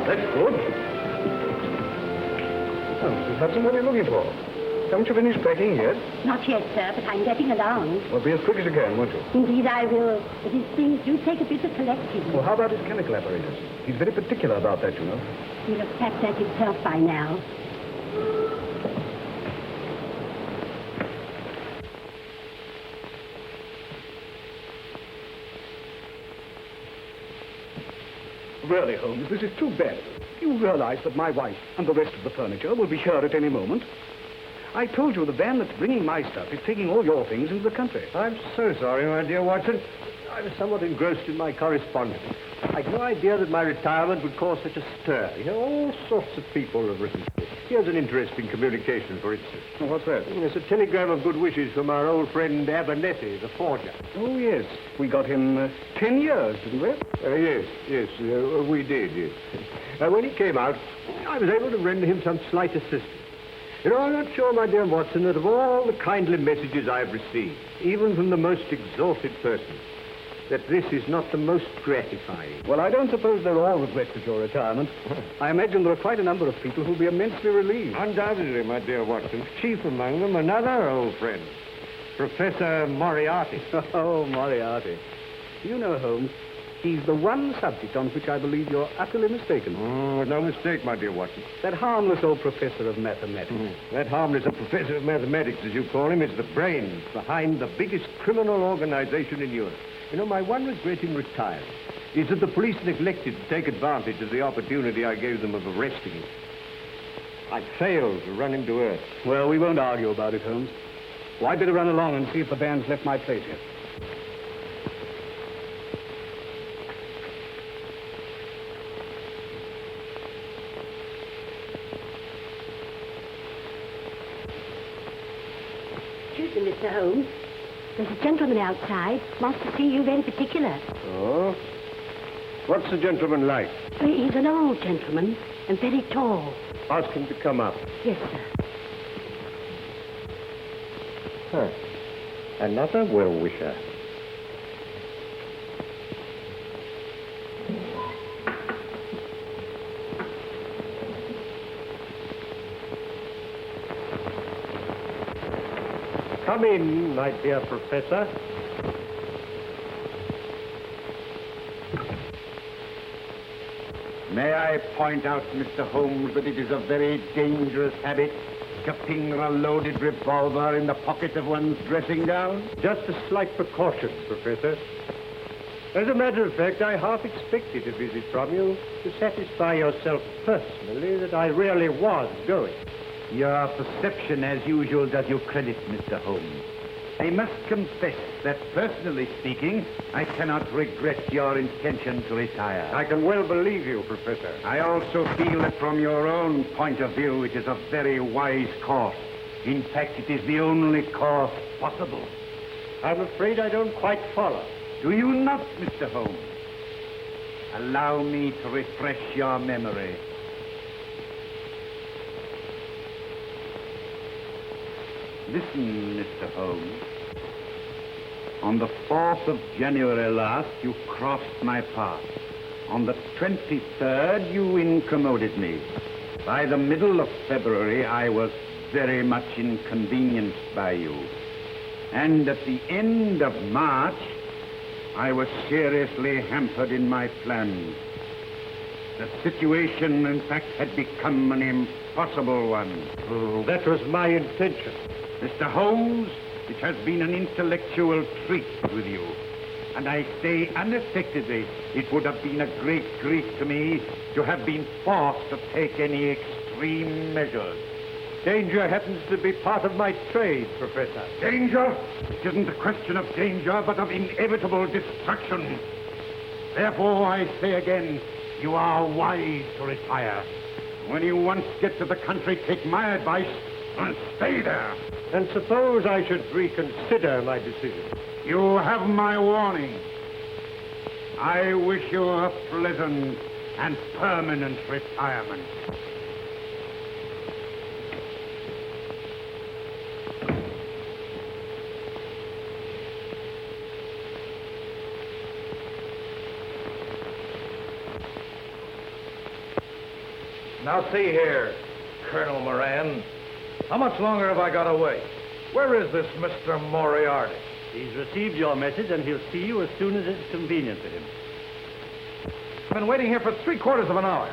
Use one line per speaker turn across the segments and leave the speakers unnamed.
that's good. Oh, Mrs. Hudson, what are you looking for? Haven't you finished packing yet?
Not yet, sir, but I'm getting along.
Well, be as quick as you can, won't you?
Indeed, I will. But his things do take a bit of collecting.
Well, how about his chemical apparatus? He's very particular about that, you know.
He'll have packed that himself by now.
Really, Holmes, this is too bad. You realize that my wife and the rest of the furniture will be here at any moment? I told you the van that's bringing my stuff is taking all your things into the country.
I'm so sorry, my dear Watson. I was somewhat engrossed in my correspondence. I'd no idea that my retirement would cause such a stir. You know, all sorts of people have written to me. Here's an interesting communication, for instance.
Oh, what's that?
There's a telegram of good wishes from our old friend Abernethy, the forger.
Oh, yes. We got him 10 years, didn't we?
Yes, we did, yes. When he came out, I was able to render him some slight assistance. You know, I'm not sure, my dear Watson, that of all the kindly messages I've received, even from the most exalted persons, that this is not the most gratifying.
Well, I don't suppose they're all regrets at your retirement. I imagine there are quite a number of people who'll be immensely relieved.
Undoubtedly, my dear Watson. Chief among them, another old friend, Professor Moriarty.
Oh, Moriarty. You know, Holmes, he's the one subject on which I believe you're utterly mistaken.
Oh, no mistake, my dear Watson.
That harmless old professor of mathematics.
That harmless professor of mathematics, as you call him, is the brains behind the biggest criminal organization in Europe. You know, my one regret in retiring is that the police neglected to take advantage of the opportunity I gave them of arresting him. I failed to run him to earth.
Well, we won't argue about it, Holmes. Well, I'd better run along and see if the van's left my place yet.
Excuse me, Mr. Holmes. There's a gentleman outside. Wants to see you very particular.
Oh? What's the gentleman like?
He's an old gentleman and very tall.
Ask him to come up.
Yes, sir.
Huh. Another well-wisher. Come in, my dear Professor.
May I point out, Mr. Holmes, that it is a very dangerous habit to finger a loaded revolver in the pocket of one's dressing gown?
Just a slight precaution, Professor. As a matter of fact, I half expected a visit from you to satisfy yourself personally that I really was going.
Your perception, as usual, does you credit, Mr. Holmes. I must confess that, personally speaking, I cannot regret your intention to retire.
I can well believe you, Professor.
I also feel that from your own point of view, it is a very wise course. In fact, it is the only course possible.
I'm afraid I don't quite follow.
Do you not, Mr. Holmes? Allow me to refresh your memory. Listen, Mr. Holmes. On the 4th of January last, you crossed my path. On the 23rd, you incommoded me. By the middle of February, I was very much inconvenienced by you. And at the end of March, I was seriously hampered in my plans. The situation, in fact, had become an impossible one.
That was my intention.
Mr. Holmes, it has been an intellectual treat with you. And I say unaffectedly, it would have been a great grief to me to have been forced to take any extreme measures.
Danger happens to be part of my trade, Professor.
Danger? It isn't a question of danger, but of inevitable destruction. Therefore, I say again, you are wise to retire. When you once get to the country, take my advice and stay there.
And suppose I should reconsider my decision?
You have my warning. I wish you a pleasant and permanent retirement.
Now see here, Colonel Moran. How much longer have I got to wait? Where is this Mr. Moriarty?
He's received your message, and he'll see you as soon as it's convenient to him.
I've been waiting here for 3/4 of an hour.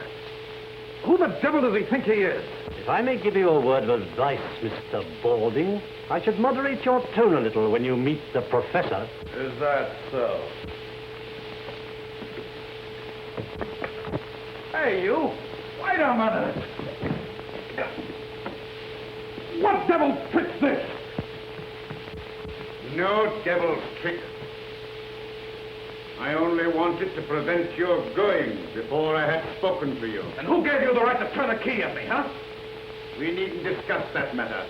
Who the devil does he think he is?
If I may give you a word of advice, Mr. Balding, I should moderate your tone a little when you meet the professor.
Is that so? Hey, you! Wait a minute! What devil's trick's this?
No devil's trick. I only wanted to prevent your going before I had spoken to you.
And who gave you the right to turn a key at me, huh?
We needn't discuss that matter.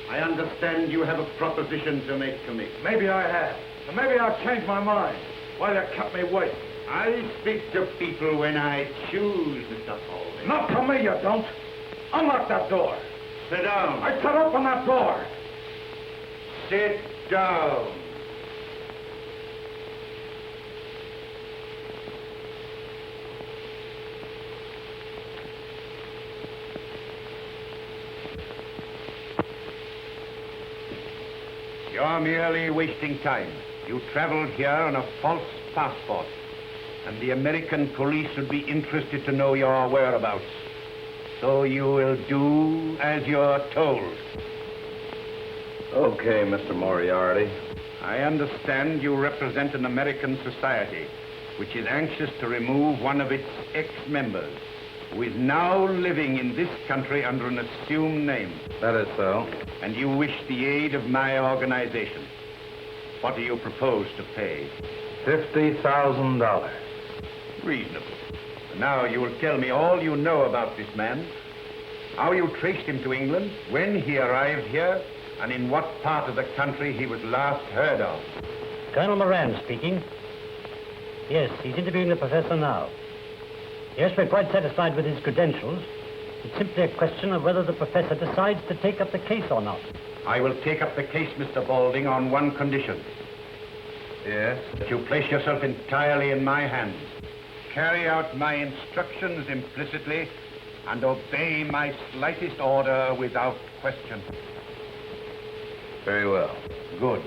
I understand you have a proposition to make to me.
Maybe I have. And maybe I'll change my mind. Why they kept me waiting.
I speak to people when I choose, Mr. Balding.
Not to me, you don't. Unlock that door.
Sit down.
I said open that door.
Sit down. You're merely wasting time. You traveled here on a false passport, and the American police would be interested to know your whereabouts. So you will do as you're told.
Okay, Mr. Moriarty.
I understand you represent an American society which is anxious to remove one of its ex-members, who is now living in this country under an assumed name.
That is so.
And you wish the aid of my organization. What do you propose to pay?
$50,000.
Reasonable. Now you will tell me all you know about this man, how you traced him to England, when he arrived here, and in what part of the country he was last heard of.
Colonel Moran speaking. Yes, he's interviewing the professor now. Yes, we're quite satisfied with his credentials. It's simply a question of whether the professor decides to take up the case or not.
I will take up the case, Mr. Balding, on one condition.
Yes?
That you place yourself entirely in my hands. Carry out my instructions implicitly and obey my slightest order without question.
Very well.
Good.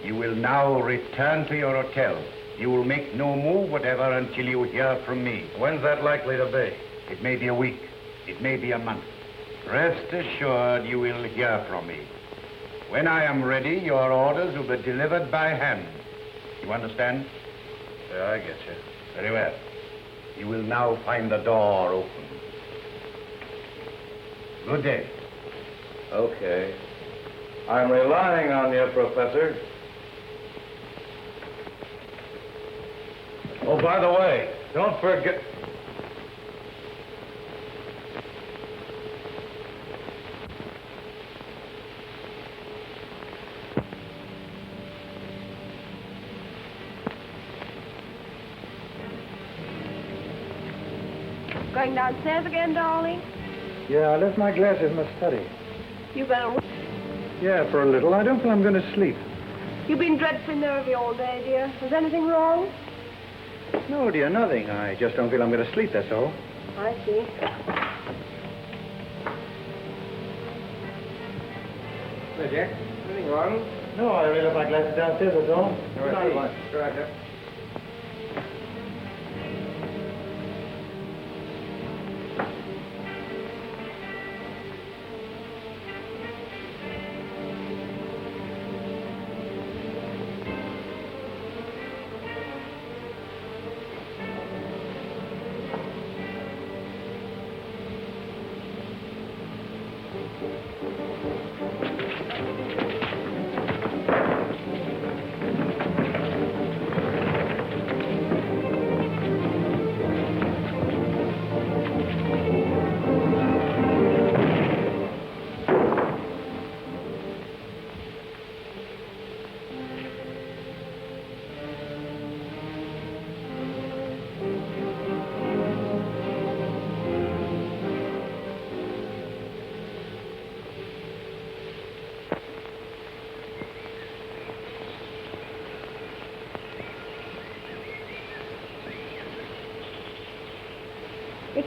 You will now return to your hotel. You will make no move whatever until you hear from me.
When's that likely to be?
It may be a week. It may be a month. Rest assured you will hear from me. When I am ready, your orders will be delivered by hand. You understand?
Yeah, I get you.
Very well. You will now find the door open. Good day.
Okay. I'm relying on you, Professor. Oh, by the way, don't forget...
Going downstairs again, darling?
Yeah, I left my glasses in the study.
You better...
Yeah, for a little. I don't feel I'm going to sleep.
You've been dreadfully nervy all day, dear. Is anything wrong?
No, dear, nothing. I just don't feel I'm going to sleep, that's all.
I see.
Hey, Jack. Anything wrong?
No, I really left my glasses downstairs, that's all.
Good night. Go right there.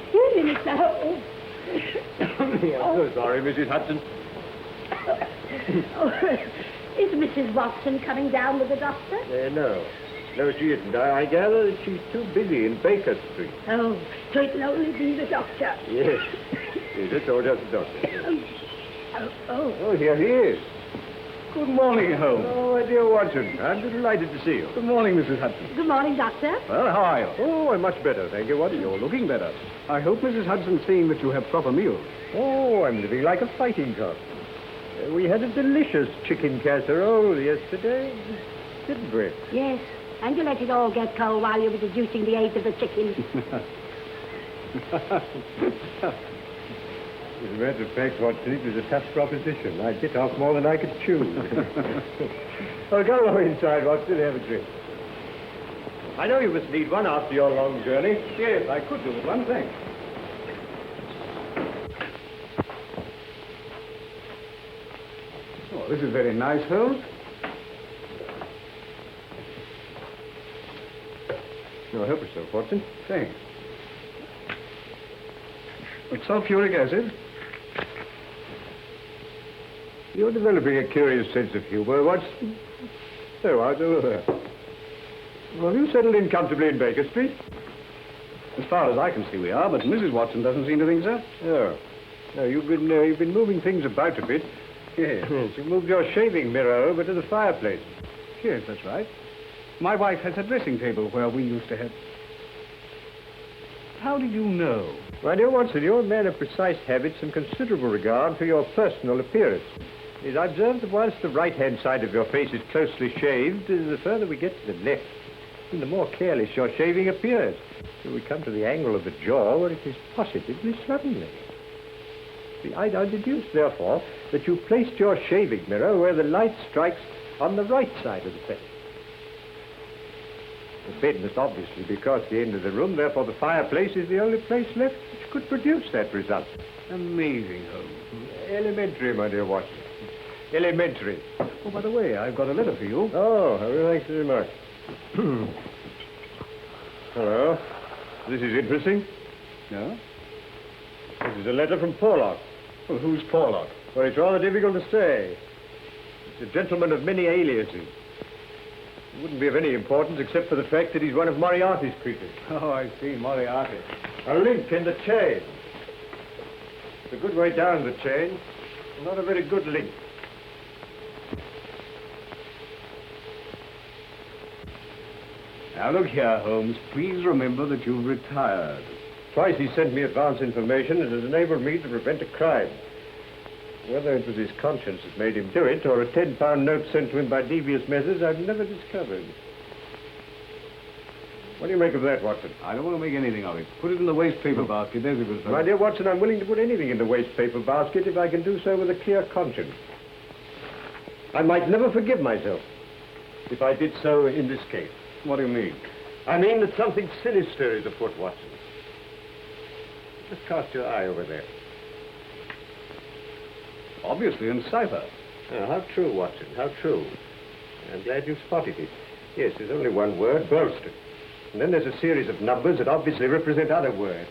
Excuse me, Mr. Holmes.
I'm so sorry, Mrs. Hudson.
Oh, is Mrs. Watson coming down with the doctor?
No. No, she isn't. I gather that she's too busy in Baker Street.
Oh, so it'll only be the doctor.
Yes. Yes, that's all, just the doctor.
Oh.
Oh, here he is.
Good morning, Holmes.
Oh, my dear Watson. I'm delighted to see you.
Good morning, Mrs. Hudson.
Good morning, Doctor.
Well, how are you?
Oh, I'm much better, thank you, Watson.
You're looking better. I hope Mrs. Hudson's seeing that you have proper meals.
Oh, I'm living like a fighting cock. We had a delicious chicken casserole yesterday, didn't we?
Yes, and you let it all get cold while you were deducing the age of the chicken.
As a matter of fact, Watson, it was a tough proposition. I bit off more than I could chew. Well, go along inside, Watson, have a drink. I know you must need one after your long journey.
Yes, I could do with one, thanks. Oh, this is very nice, Holmes.
No, help yourself, Watson.
Thanks. It's sulfuric acid.
You're developing a curious sense of humor, Watson. So, how's over there? Well, have you settled in comfortably in Baker Street?
As far as I can see, we are, but Mrs. Watson doesn't seem to think so.
Oh. No, you've been moving things about a bit.
Yes.
You moved your shaving mirror over to the fireplace.
Yes, that's right. My wife has a dressing table where we used to have... How did you know?
My dear Watson, you're a man of precise habits and considerable regard for your personal appearance. Yes, I observed that whilst the right-hand side of your face is closely shaved, the further we get to the left, the more careless your shaving appears, till we come to the angle of the jaw where it is positively slovenly. See, I deduce, therefore, that you placed your shaving mirror where the light strikes on the right side of the face. The bed must obviously be across the end of the room, therefore the fireplace is the only place left which could produce that result.
Amazing, Holmes.
Elementary, my dear Watson. Elementary.
Oh, by the way, I've got a letter for you.
Oh, well, thanks very much. Hello. This is interesting.
Yeah?
This is a letter from Porlock.
Well, who's Porlock?
Well, it's rather difficult to say. It's a gentleman of many aliases. It wouldn't be of any importance except for the fact that he's one of Moriarty's creatures.
Oh, I see, Moriarty.
A link in the chain. It's a good way down the chain. Not a very good link.
Now, look here, Holmes. Please remember that you've retired.
Twice he sent me advance information that has enabled me to prevent a crime. Whether it was his conscience that made him do it, or a £10 note sent to him by devious methods, I've never discovered. What do you make of that, Watson?
I don't want to make anything of it. Put it in the waste paper basket as it was done.
My dear Watson, I'm willing to put anything in the waste paper basket if I can do so with a clear conscience. I might never forgive myself if I did so in this case.
What do you mean?
I mean that something sinister is afoot, Watson. Just cast your eye over there.
Obviously in cipher.
Oh, how true, Watson, how true. I'm glad you spotted it. Yes, there's only one word, bolster. And then there's a series of numbers that obviously represent other words.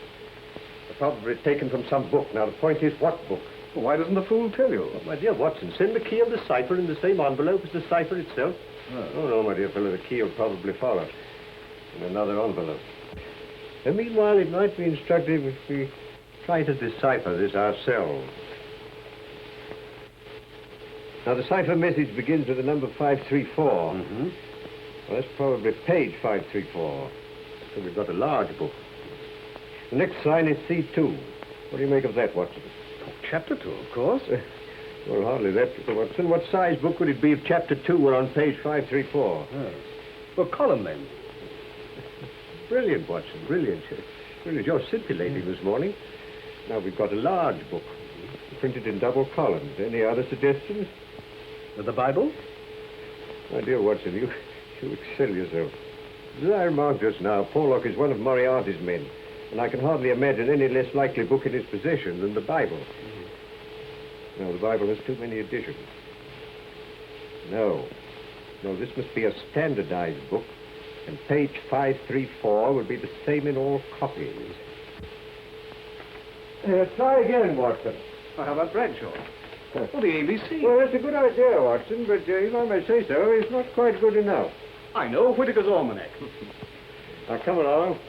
They're probably taken from some book. Now, the point is, what book?
Well, why doesn't the fool tell you?
Well, my dear Watson, send the key of the cipher in the same envelope as the cipher itself. Oh, no, my dear fellow, the key will probably follow in another envelope. And meanwhile, it might be instructive if we try to decipher this ourselves. Now, the cipher message begins with the number 534.
Mm-hmm.
Well, that's probably page 534. So we've got a large book. The next sign is C2. What do you make of that, Watson?
Oh, chapter 2, of course.
Well, hardly that, Mr. Watson. What size book would it be if chapter 2 were on page 534?
Oh. Well, column then.
Brilliant, Watson, brilliant. Brilliant. You're scintillating this morning. Now, we've got a large book, printed in double columns. Any other suggestions?
With the Bible?
My dear Watson, you excel yourself. As I remarked just now, Porlock is one of Moriarty's men, and I can hardly imagine any less likely book in his possession than the Bible. No, the Bible has too many editions. No, this must be a standardized book, and page 534 would be the same in all copies. Try again, Watson.
How about Bradshaw? Or the ABC?
Well, that's a good idea, Watson, but if I may say so, it's not quite good enough.
I know, Whitaker's Almanac.
Now, come along,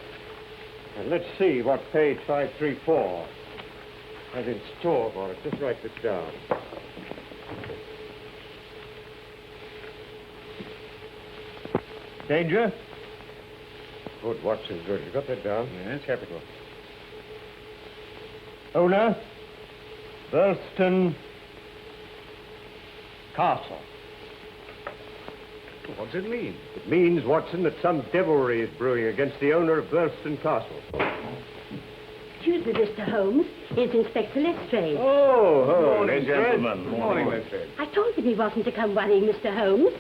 and let's see what page 534 has in store for us. Just write this down. Danger? Good, Watson, good. You got that down?
Yes.
Capital. Owner, Burlston Castle.
What does it mean?
It means, Watson, that some devilry is brewing against the owner of Burlston Castle.
Excuse me, Mr. Holmes. Here's Inspector Lestrade.
Oh,
Morning,
gentlemen.
Morning, Lestrade.
I told him he wasn't to come worrying, Mr. Holmes.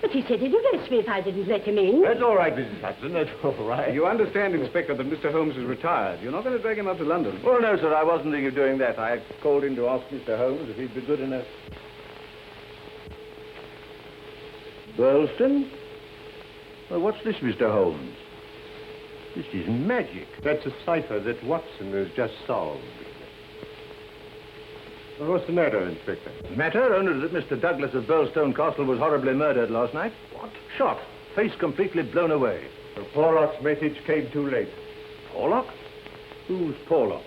But he said he'd arrest me if I didn't let him in.
That's all right, Mrs. Hudson. That's all right.
You understand, Inspector, that Mr. Holmes is retired. You're not going to drag him up to London.
Oh, no, sir. I wasn't thinking of doing that. I called in to ask Mr. Holmes if he'd be good enough. Burlston? Well, what's this, Mr. Holmes? This is magic. That's a cipher that Watson has just solved. Well, what's the matter, Inspector?
Matter only that Mr. Douglas of Burlstone Castle was horribly murdered last night.
What?
Shot. Face completely blown away.
The Porlock's message came too late.
Porlock? Who's Porlock?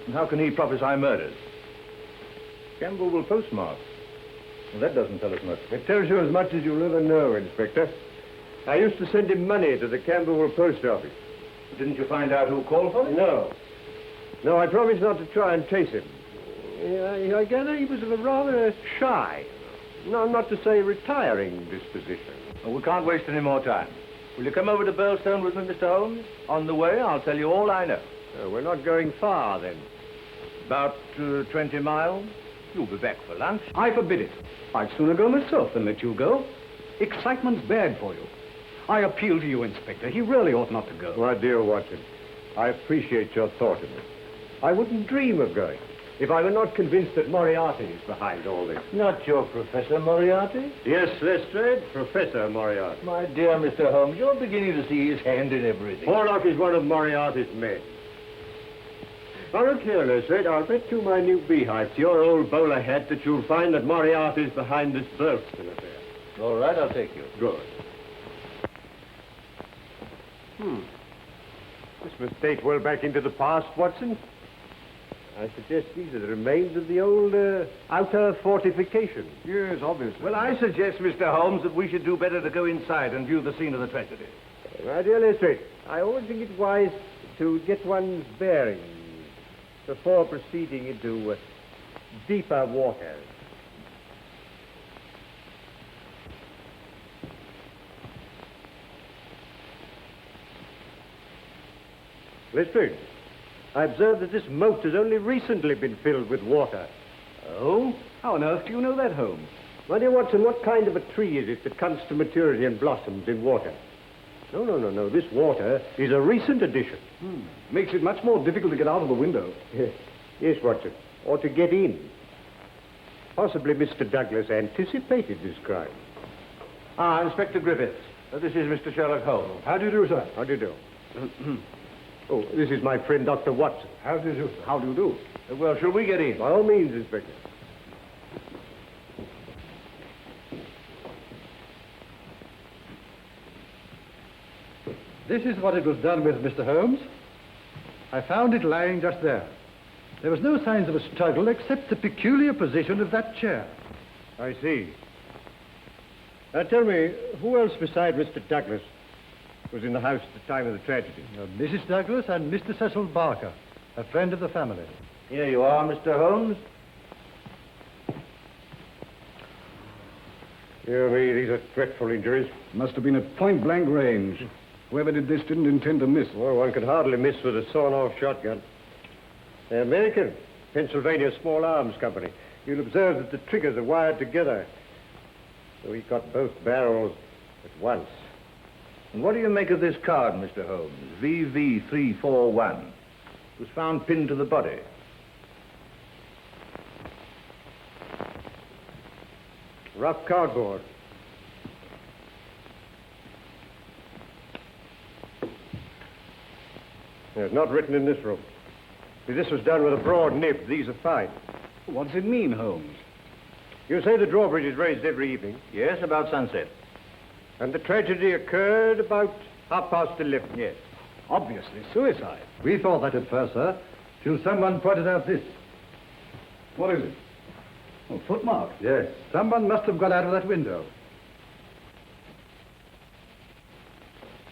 And how can he prophesy murders? Campbell will postmark. Well, that doesn't tell us much.
It tells you as much as you'll ever know, Inspector. I used to send him money to the Camberwell post office.
Didn't you find out who called for it?
No. No, I promised not to try and trace him. I gather he was of a rather shy, no, not to say retiring disposition.
Well, we can't waste any more time. Will you come over to Burlstone with me, Mr. Holmes? On the way, I'll tell you all I know.
We're not going far, then.
About 20 miles. You'll be back for lunch.
I forbid it. I'd sooner go myself than let you go. Excitement's bad for you. I appeal to you, Inspector. He really ought not to go.
My dear Watson, I appreciate your thought of it. I wouldn't dream of going if I were not convinced that Moriarty is behind all this.
Not your Professor Moriarty?
Yes, Lestrade, Professor Moriarty.
My dear Mr. Holmes, you're beginning to see his hand in everything.
Porlock is one of Moriarty's men. Now, look here, Lestrade, I'll bet you my new beehive to your old bowler hat that you'll find that Moriarty's behind this Burlston affair.
All right, I'll take you.
Good. This must date well back into the past, Watson. I suggest these are the remains of the old outer fortification.
Yes, obviously.
Well, I suggest, Mr. Holmes, that we should do better to go inside and view the scene of the tragedy.
My dear Lestrade, I always think it wise to get one's bearings before proceeding into deeper waters. Lestrade, I observe that this moat has only recently been filled with water.
Oh? How on earth do you know that, Holmes?
My dear Watson, what kind of a tree is it that comes to maturity and blossoms in water? No. This water is a recent addition.
Makes it much more difficult to get out of the window.
Yes, Watson. Or to get in. Possibly Mr. Douglas anticipated this crime.
Ah, Inspector Griffiths. This is Mr. Sherlock Holmes.
How do you do, sir? How do you do? Oh, this is my friend, Dr. Watson.
How do you do, sir? How do you do?
Well, shall we get in?
By all means, Inspector.
This is what it was done with, Mr. Holmes. I found it lying just there. There was no signs of a struggle except the peculiar position of that chair.
I see. Now, tell me, who else beside Mr. Douglas was in the house at the time of the tragedy?
Mrs. Douglas and Mr. Cecil Barker, a friend of the family.
Here you are, Mr. Holmes.
Dear me, these are dreadful injuries.
Must have been at point-blank range. Whoever did this didn't intend to miss.
Well, one could hardly miss with a sawn-off shotgun. They're American, Pennsylvania Small Arms Company. You'll observe that the triggers are wired together. So he got both barrels at once.
And what do you make of this card, Mr. Holmes? VV341. It was found pinned to the body.
Rough cardboard. It's not written in this room. If this was done with a broad nib, these are fine.
What does it mean, Holmes?
You say the drawbridge is raised every evening,
Yes, about sunset.
and the tragedy occurred about 11:30.
Yes.
Obviously suicide.
We thought that at first, sir, till someone pointed out this.
What is it? Oh, footmark.
Yes, someone must have got out of that window.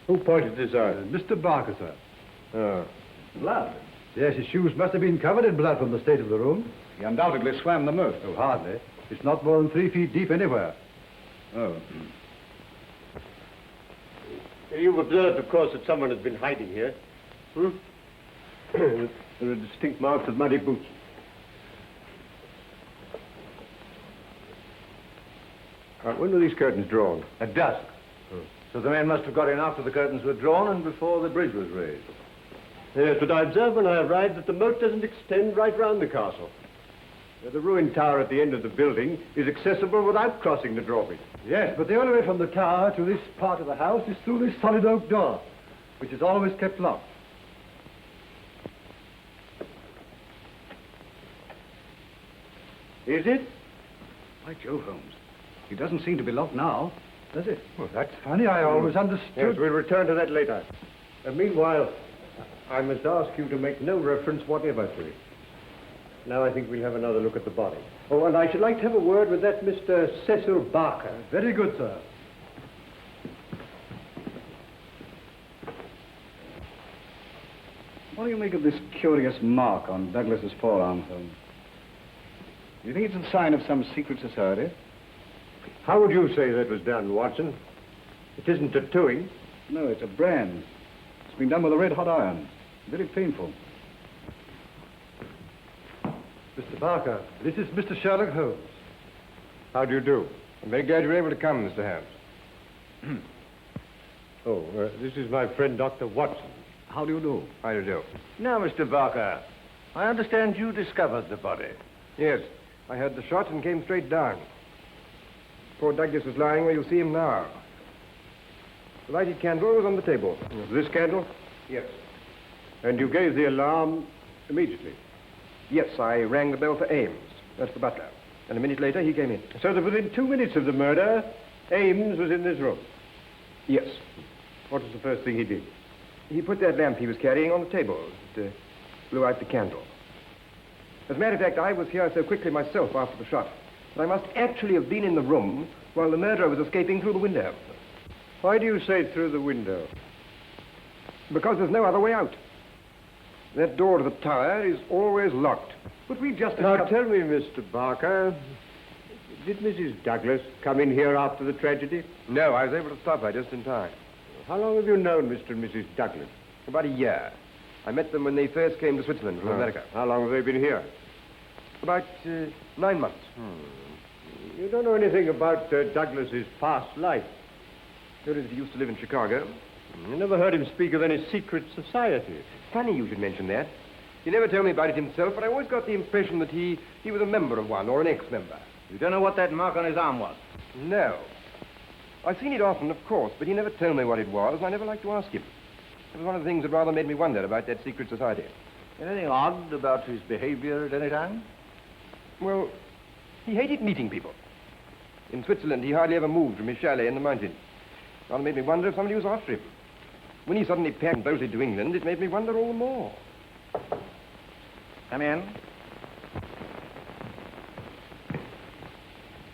Who pointed this out?
Mr. Barker, sir.
Oh.
Blood.
Yes, his shoes must have been covered in blood from the state of the room.
He undoubtedly swam the moat.
Oh, hardly. It's not more than 3 feet deep anywhere.
Oh.
You've observed, of course, that someone has been hiding here. Hmm? There are distinct marks of muddy boots. When were these curtains drawn?
At dusk. So the men must have got in after the curtains were drawn and before the bridge was raised.
Yes, but I observed when I arrived that the moat doesn't extend right round the castle. The ruined tower at the end of the building is accessible without crossing the drawbridge.
Yes, but the only way from the tower to this part of the house is through this solid oak door, which is always kept locked.
Is it?
By Jove, Holmes. It doesn't seem to be locked now, does it?
Well, that's funny. I always
Yes,
understood.
we'll return to that later. Meanwhile, I must ask you to make no reference whatever to it. Now I think we'll have another look at the body. Oh, and I should like to have a word with that Mr. Cecil Barker.
Very good, sir.
What do you make of this curious mark on Douglas's forearm, Holmes? Do you think it's a sign of some secret society?
How would you say that was done, Watson? It isn't tattooing.
No, it's a brand. It's been done with a red-hot iron. Very painful.
Mr. Barker, this is Mr. Sherlock Holmes.
How do you do? I'm very glad you're able to come, Mr. Holmes. This is my friend, Dr. Watson.
How do you do?
How do you do?
Now, Mr. Barker, I understand you discovered the body.
Yes, I heard the shot and came straight down. Poor Douglas was lying where you see him now. The lighted candle was on the table. This candle?
Yes.
And you gave the alarm immediately?
Yes, I rang the bell for Ames. That's the butler. And a minute later, he came in.
So that within 2 minutes of the murder, Ames was in this room?
Yes.
What was the first thing he did?
He put that lamp he was carrying on the table. It blew out the candle. As a matter of fact, I was here so quickly myself after the shot that I must actually have been in the room while the murderer was escaping through the window.
Why do you say through the window?
Because there's no other way out. That door to the tower is always locked.
But we just... Now tell me, Mr. Barker, did Mrs. Douglas come in here after the tragedy?
No, I was able to stop her just in time.
How long have you known Mr. and Mrs. Douglas?
About a year. I met them when they first came to Switzerland from America.
How long have they been here?
About 9 months.
You don't know anything about Douglas's past life?
Noticed he used to live in Chicago.
I never heard him speak of any secret society.
Funny you should mention that. He never told me about it himself, but I always got the impression that he was a member of one or an ex-member.
You don't know what that mark on his arm was?
No. I've seen it often, of course, but he never told me what it was, and I never liked to ask him. It was one of the things that rather made me wonder about that secret society.
Anything odd about his behavior at any time?
Well, he hated meeting people. In Switzerland, he hardly ever moved from his chalet in the mountains. Rather made me wonder if somebody was after him. When he suddenly packed and bolted to England, it made me wonder all the more.
Come in.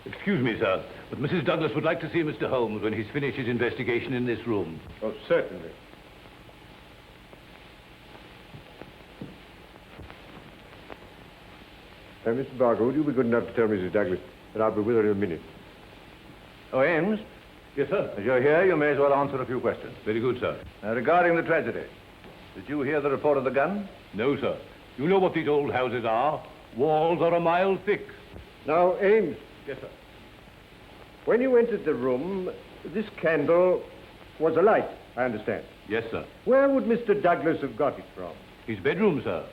Excuse me, sir, but Mrs. Douglas would like to see Mr. Holmes when he's finished his investigation in this room.
Oh, certainly. Mr. Barker, would you be good enough to tell Mrs. Douglas that I'll be with her in a minute?
Oh, Ames?
Yes, sir.
As you're here, you may as well answer a few questions.
Very good, sir.
Now, regarding the tragedy, did you hear the report of the gun?
No, sir. You know what these old houses are. Walls are a mile thick.
Now, Ames.
Yes, sir.
When you entered the room, this candle was alight, I understand.
Yes, sir.
Where would Mr. Douglas have got it from?
His bedroom, sir.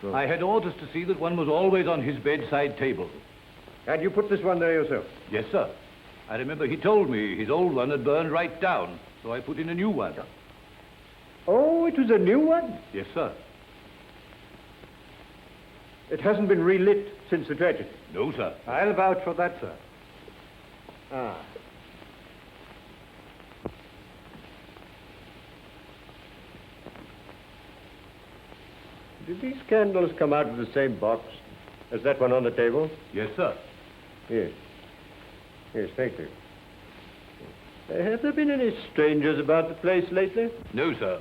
Oh.
I had orders to see that one was always on his bedside table.
And you put this one there yourself?
Yes, sir. I remember he told me his old one had burned right down, so I put in a new one.
Oh, it was a new one?
Yes, sir.
It hasn't been relit since the tragedy.
No, sir.
I'll vouch for that, sir.
Ah. Did these candles come out of the same box as that one on the table?
Yes, sir.
Yes. Yes, thank you. Have there been any strangers about the place lately?
No, sir.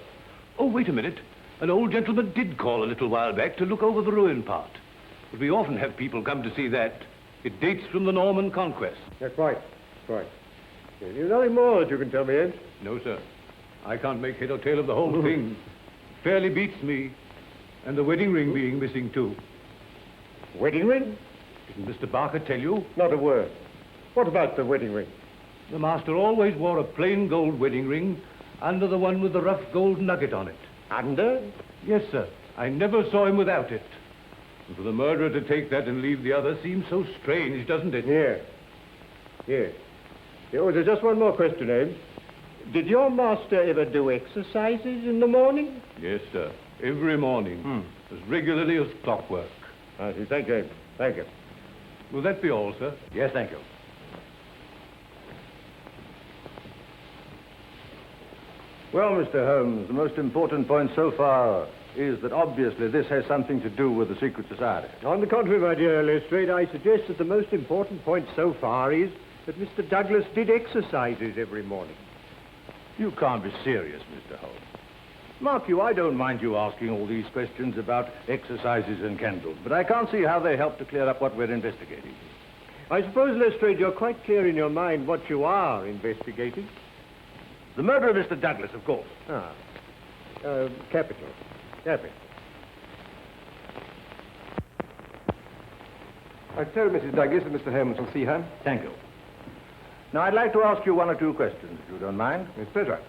Oh, wait a minute. An old gentleman did call a little while back to look over the ruin part. But we often have people come to see that. It dates from the Norman Conquest.
Yeah, quite. There's nothing more that you can tell me, Ed?
No, sir. I can't make head or tail of the whole thing. It fairly beats me. And the wedding ring being missing, too.
Wedding ring?
Didn't Mr. Barker tell you?
Not a word. What about the wedding ring?
The master always wore a plain gold wedding ring under the one with the rough gold nugget on it.
Under?
Yes, sir. I never saw him without it. And for the murderer to take that and leave the other seems so strange, doesn't it?
Yes. Oh, there's just one more question, Abe. Did your master ever do exercises in the morning?
Yes, sir. Every morning. As regularly as clockwork.
I see. Thank you, Abe. Thank you.
Will that be all, sir?
Yes, thank you. Well, Mr. Holmes, the most important point so far is that obviously this has something to do with the secret society.
On the contrary, my dear Lestrade, I suggest that the most important point so far is that Mr. Douglas did exercises every morning.
You can't be serious, Mr. Holmes. Mark you, I don't mind you asking all these questions about exercises and candles, but I can't see how they help to clear up what we're investigating.
I suppose, Lestrade, you're quite clear in your mind what you are investigating.
The murder of Mr. Douglas, of course.
Capital.
I told Mrs. Douglas that Mr. Holmes will see her.
Thank you. Now, I'd like to ask you one or two questions, if you don't mind.
With pleasure.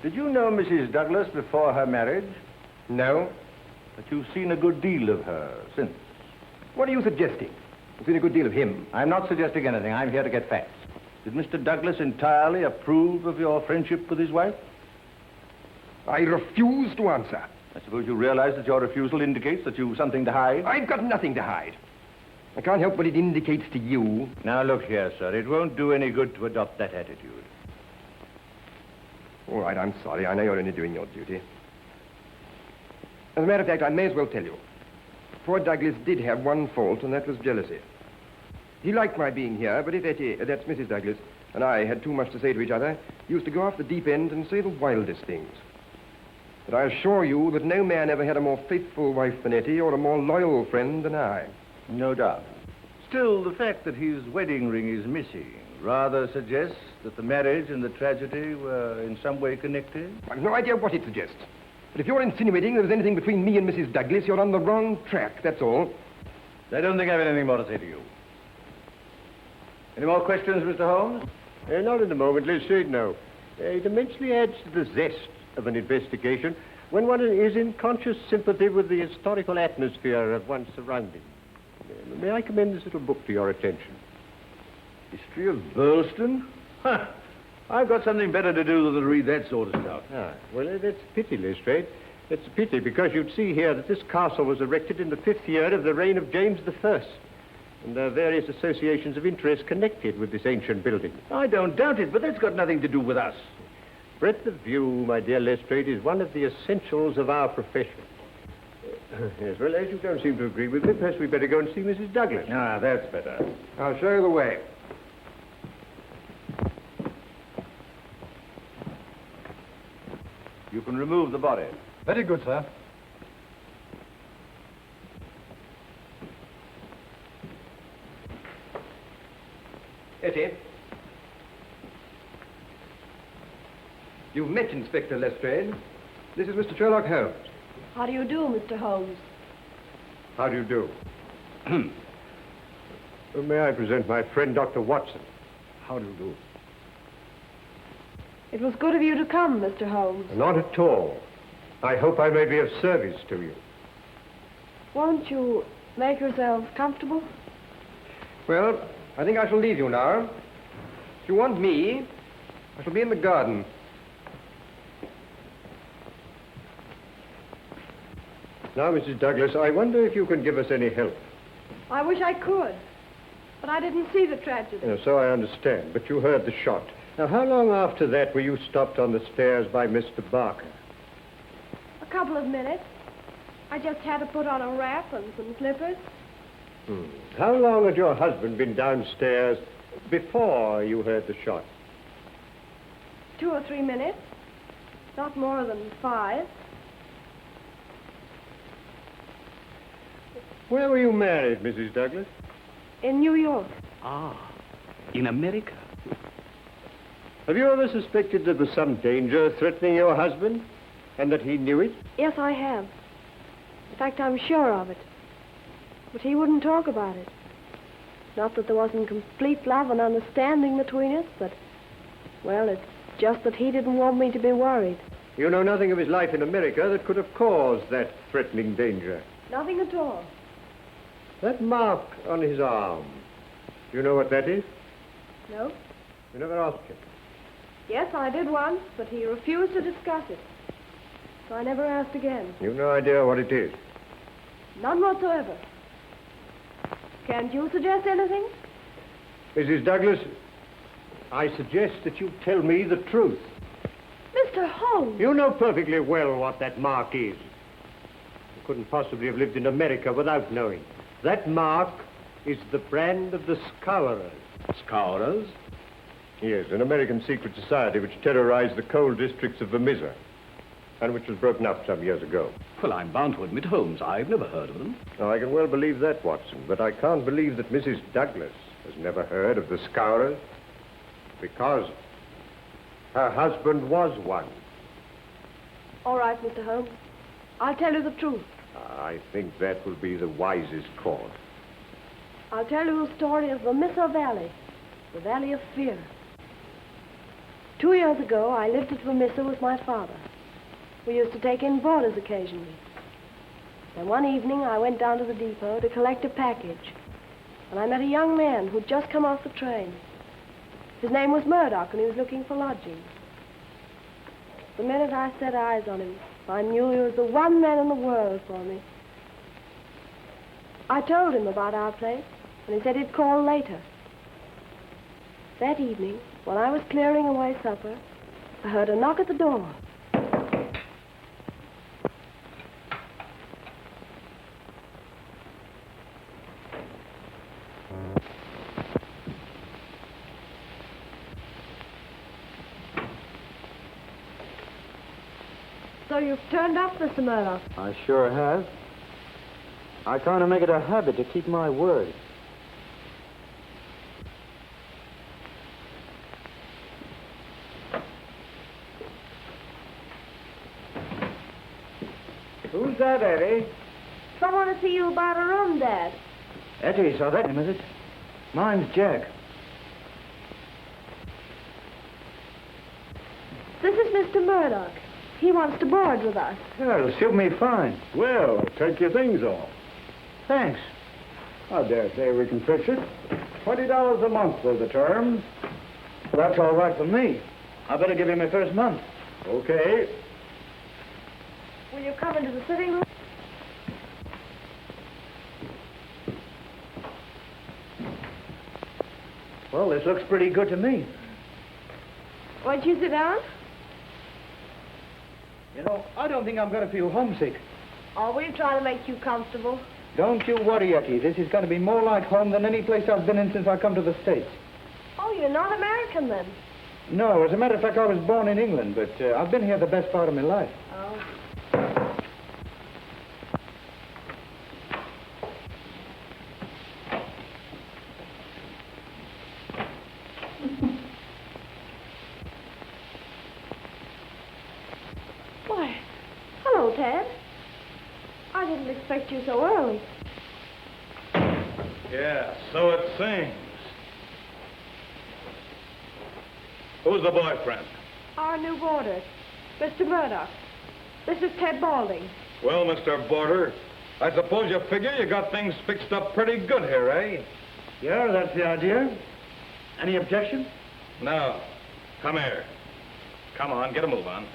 Did you know Mrs. Douglas before her marriage?
No.
But you've seen a good deal of her since.
What are you suggesting? I've seen a good deal of him.
I'm not suggesting anything. I'm here to get facts. Did Mr. Douglas entirely approve of your friendship with his wife?
I refuse to answer.
I suppose you realize that your refusal indicates that you've something to hide?
I've got nothing to hide. I can't help what it indicates to you.
Now, look here, sir. It won't do any good to adopt that attitude.
All right, I'm sorry. I know you're only doing your duty. As a matter of fact, I may as well tell you. Poor Douglas did have one fault, and that was jealousy. He liked my being here, but if Etty, that's Mrs. Douglas, and I had too much to say to each other, he used to go off the deep end and say the wildest things. But I assure you that no man ever had a more faithful wife than Etty or a more loyal friend than I.
No doubt. Still, the fact that his wedding ring is missing rather suggests that the marriage and the tragedy were in some way connected.
I've no idea what it suggests. But if you're insinuating there was anything between me and Mrs. Douglas, you're on the wrong track, that's all.
I don't think I have anything more to say to you. Any more questions, Mr. Holmes?
Not in the moment, Lestrade, no. It immensely adds to the zest of an investigation when one is in conscious sympathy with the historical atmosphere of one's surroundings. May I commend this little book to your attention?
History of Burleston? Huh. I've got something better to do than to read that sort of stuff.
Well, that's a pity, Lestrade. It's a pity, because you'd see here that this castle was erected in the 5th year of the reign of James I. And there are various associations of interest connected with this ancient building.
I don't doubt it, but that's got nothing to do with us.
Breadth of view, my dear Lestrade, is one of the essentials of our profession. Yes, well, as you don't seem to agree with me, perhaps we'd better go and see Mrs. Douglas.
That's better.
I'll show you the way.
You can remove the body.
Very good, sir.
Etty. You've met Inspector Lestrade. This is Mr. Sherlock Holmes.
How do you do, Mr. Holmes?
How do you do? May I present my friend, Dr. Watson? How do you do?
It was good of you to come, Mr. Holmes.
Not at all. I hope I may be of service to you.
Won't you make yourselves comfortable?
Well, I think I shall leave you now. If you want me, I shall be in the garden.
Now, Mrs. Douglas, I wonder if you can give us any help.
I wish I could. But I didn't see the tragedy.
So I understand, but you heard the shot. Now, how long after that were you stopped on the stairs by Mr. Barker?
A couple of minutes. I just had to put on a wrap and some slippers.
How long had your husband been downstairs before you heard the shot?
2 or 3 minutes. Not more than 5.
Where were you married, Mrs. Douglas?
In New York.
Ah, in America.
Have you ever suspected there was some danger threatening your husband, and that he knew it?
Yes, I have. In fact, I'm sure of it. But he wouldn't talk about it. Not that there wasn't complete love and understanding between us, but, well, it's just that he didn't want me to be worried.
You know nothing of his life in America that could have caused that threatening danger.
Nothing at all.
That mark on his arm, do you know what that is?
No?
You never asked him.
Yes, I did once, but he refused to discuss it. So I never asked again.
You've no idea what it is?
None whatsoever. Can't you suggest anything?
Mrs. Douglas, I suggest that you tell me the truth.
Mr. Holmes!
You know perfectly well what that mark is. You couldn't possibly have lived in America without knowing. That mark is the brand of the Scourers.
Scourers?
Yes, an American secret society which terrorized the coal districts of Vermissa, and which was broken up some years ago.
Well, I'm bound to admit, Holmes, I've never heard of them.
Now, I can well believe that, Watson, but I can't believe that Mrs. Douglas has never heard of the Scourers, because her husband was one.
All right, Mr. Holmes. I'll tell you the truth.
I think that will be the wisest course.
I'll tell you the story of Vermissa Valley, the Valley of Fear. 2 years ago, I lived at Vermissa with my father. We used to take in boarders occasionally. Then one evening, I went down to the depot to collect a package, and I met a young man who'd just come off the train. His name was Murdoch, and he was looking for lodging. The minute I set eyes on him, I knew he was the one man in the world for me. I told him about our place, and he said he'd call later. That evening, when I was clearing away supper, I heard a knock at the door. So you've turned up, Mr. Murdoch.
I sure have. I kind of make it a habit to keep my word.
Who's that, Eddie?
Someone to see you about a room, Dad.
Eddie, so that him, is it? Mine's Jack.
This is Mr. Murdoch. He wants to board with us.
Yeah, it'll suit me fine.
Well, take your things off.
Thanks.
I dare say we can fix it. $20 a month are the terms.
That's all right for me. I better give him my first month.
Okay.
Will you come into the sitting room?
Well, this looks pretty good to me.
Won't you sit down?
You know, I don't think I'm going to feel homesick.
Oh, we'll try to make you comfortable.
Don't you worry, Etty. This is going to be more like home than any place I've been in since I come to the States.
Oh, you're not American, then?
No, as a matter of fact, I was born in England, but I've been here the best part of my life.
Oh. Why, hello, Ted. I didn't expect you so early.
Yeah, so it seems. Who's the boyfriend?
Our new boarder, Mr. Murdoch. This is Ted Balding.
Well, Mr. Boarder, I suppose you figure you got things fixed up pretty good here, eh?
Yeah, that's the idea. Any objection?
No. Come here. Come on, get a move on.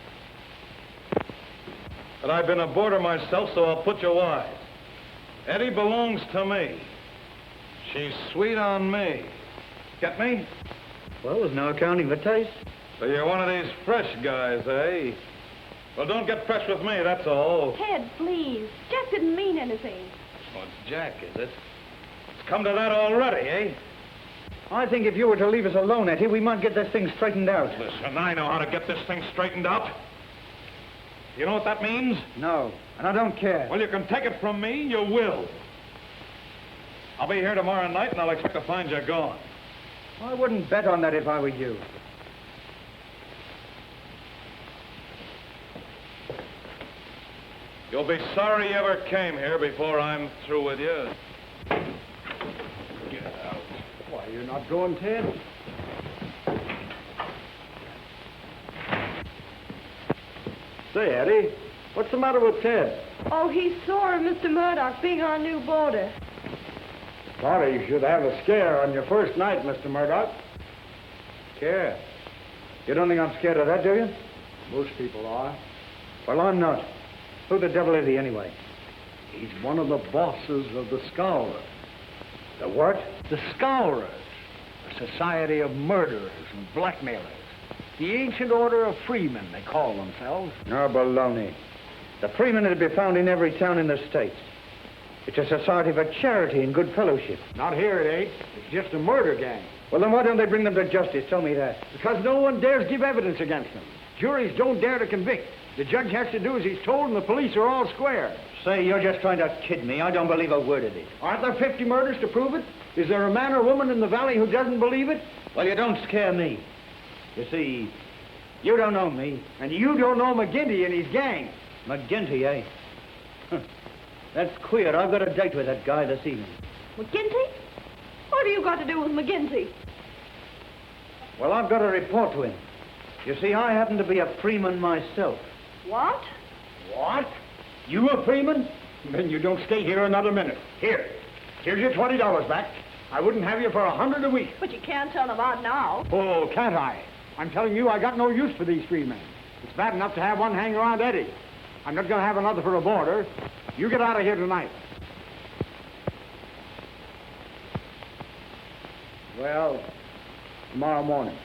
But I've been a boarder myself, so I'll put you wise. Eddie belongs to me. She's sweet on me. Get me?
Well, there's no accounting for taste.
So you're one of these fresh guys, eh? Well, don't get fresh with me, that's all.
Ted, please. Jack didn't mean anything.
Oh, it's Jack, is it? It's come to that already, eh?
I think if you were to leave us alone, Etty, we might get this thing straightened out.
Listen, I know how to get this thing straightened out. You know what that means?
No, and I don't care.
Well, you can take it from me, you will. I'll be here tomorrow night, and I'll expect to find you gone.
I wouldn't bet on that if I were you.
You'll be sorry you ever came here before I'm through with you. Get out.
Why, you're not going, Ted? Say, Eddie, what's the matter with Ted?
Oh, he's sore of Mr. Murdoch being our new boarder.
Thought you should have a scare on your first night, Mr. Murdoch. Scare? You don't think I'm scared of that, do you? Most people are. Well, I'm not. Who the devil is he, anyway? He's one of the bosses of the Scowrers. The what? The Scowrers. A society of murderers and blackmailers. The ancient order of freemen, they call themselves. No, baloney. The freemen would be found in every town in the States. It's a society for charity and good fellowship. Not here, it ain't. It's just a murder gang. Well, then why don't they bring them to justice? Tell me that. Because no one dares give evidence against them. Juries don't dare to convict. The judge has to do as he's told, and the police are all square. Say, you're just trying to kid me. I don't believe a word of it. Aren't there 50 murders to prove it? Is there a man or woman in the valley who doesn't believe it? Well, you don't scare me. You see, you don't know me, and you don't know McGinty and his gang. McGinty, eh? That's queer. I've got a date with that guy this evening.
McGinty? What have you got to do with McGinty?
Well, I've got to report to him. You see, I happen to be a freeman myself.
What?
What? You a freeman? Then you don't stay here another minute. Here's your $20 back. I wouldn't have you for $100 a week.
But you can't tell them out now.
Oh, can't I? I'm telling you, I got no use for these freemen. It's bad enough to have one hang around Eddie. I'm not going to have another for a boarder. You get out of here tonight. Well, tomorrow morning.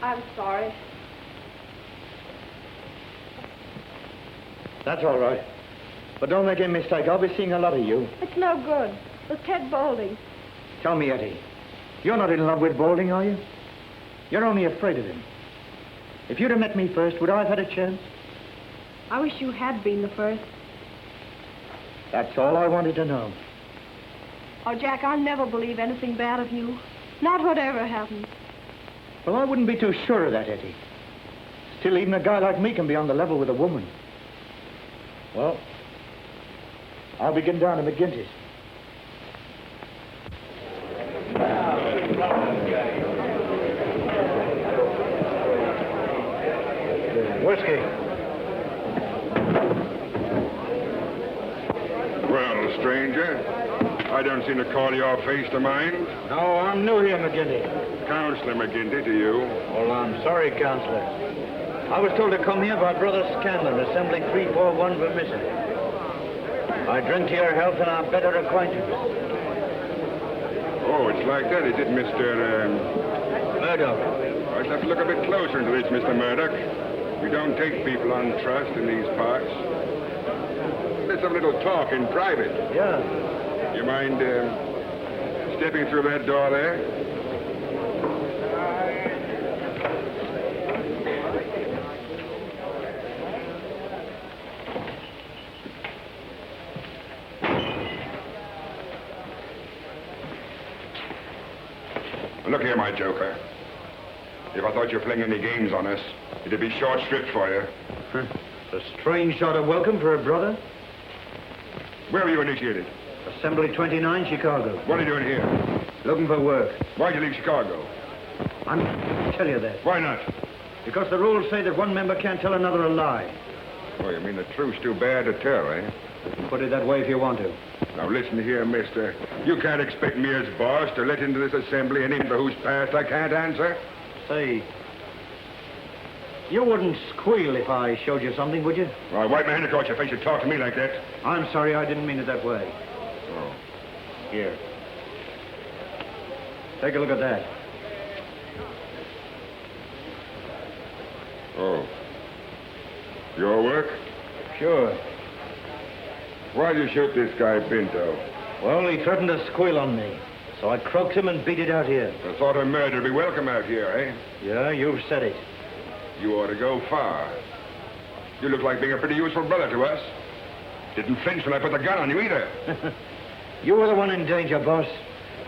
I'm sorry.
That's all right. But don't make any mistake. I'll be seeing a lot of you.
It's no good. With Ted Boulding.
Tell me, Eddie, you're not in love with Boulding, are you? You're only afraid of him. If you'd have met me first, would I have had a chance?
I wish you had been the first.
That's all I wanted to know.
Oh, Jack, I'll never believe anything bad of you. Not whatever happens.
Well, I wouldn't be too sure of that, Eddie. Still, even a guy like me can be on the level with a woman. Well, I'll be getting down to McGinty's. Whiskey.
Well, stranger, I don't seem to call your face to mind.
No, I'm new here, McGinty.
Counselor McGinty to you.
Well, I'm sorry, Counselor. I was told to come here by Brother Scanlon, assembling 341 for Mississippi. I drink to your health and our better acquaintance.
Oh, it's like that, is it, Mr.
Murdoch?
I'd have to look a bit closer into this, Mr. Murdoch. We don't take people on trust in these parts. Let's have a little talk in private.
Yeah.
You mind stepping through that door there? Look here, my joker. If I thought you were playing any games on us, it'd be short shrift for you.
A strange sort of welcome for a brother.
Where were you initiated?
Assembly 29, Chicago.
What are you doing here?
Looking for work.
Why'd you leave Chicago?
I'm going to tell you that.
Why not?
Because the rules say that one member can't tell another a lie.
Oh, you mean the truth's too bad to tell, eh?
Put it that way if you want to.
Now, listen here, mister. You can't expect me as boss to let into this assembly an info whose past I can't answer.
Say, you wouldn't squeal if I showed you something, would you?
Well, wipe my hand across your face and talk to me like that.
I'm sorry, I didn't mean it that way.
Oh.
Here. Take a look at that.
Oh. Your work?
Sure.
Why'd you shoot this guy, Pinto?
Well, he threatened to squeal on me. So I croaked him and beat it out here.
The thought of murder would be welcome out here, eh?
Yeah, you've said it.
You ought to go far. You look like being a pretty useful brother to us. Didn't flinch when I put the gun on you either.
You were the one in danger, boss.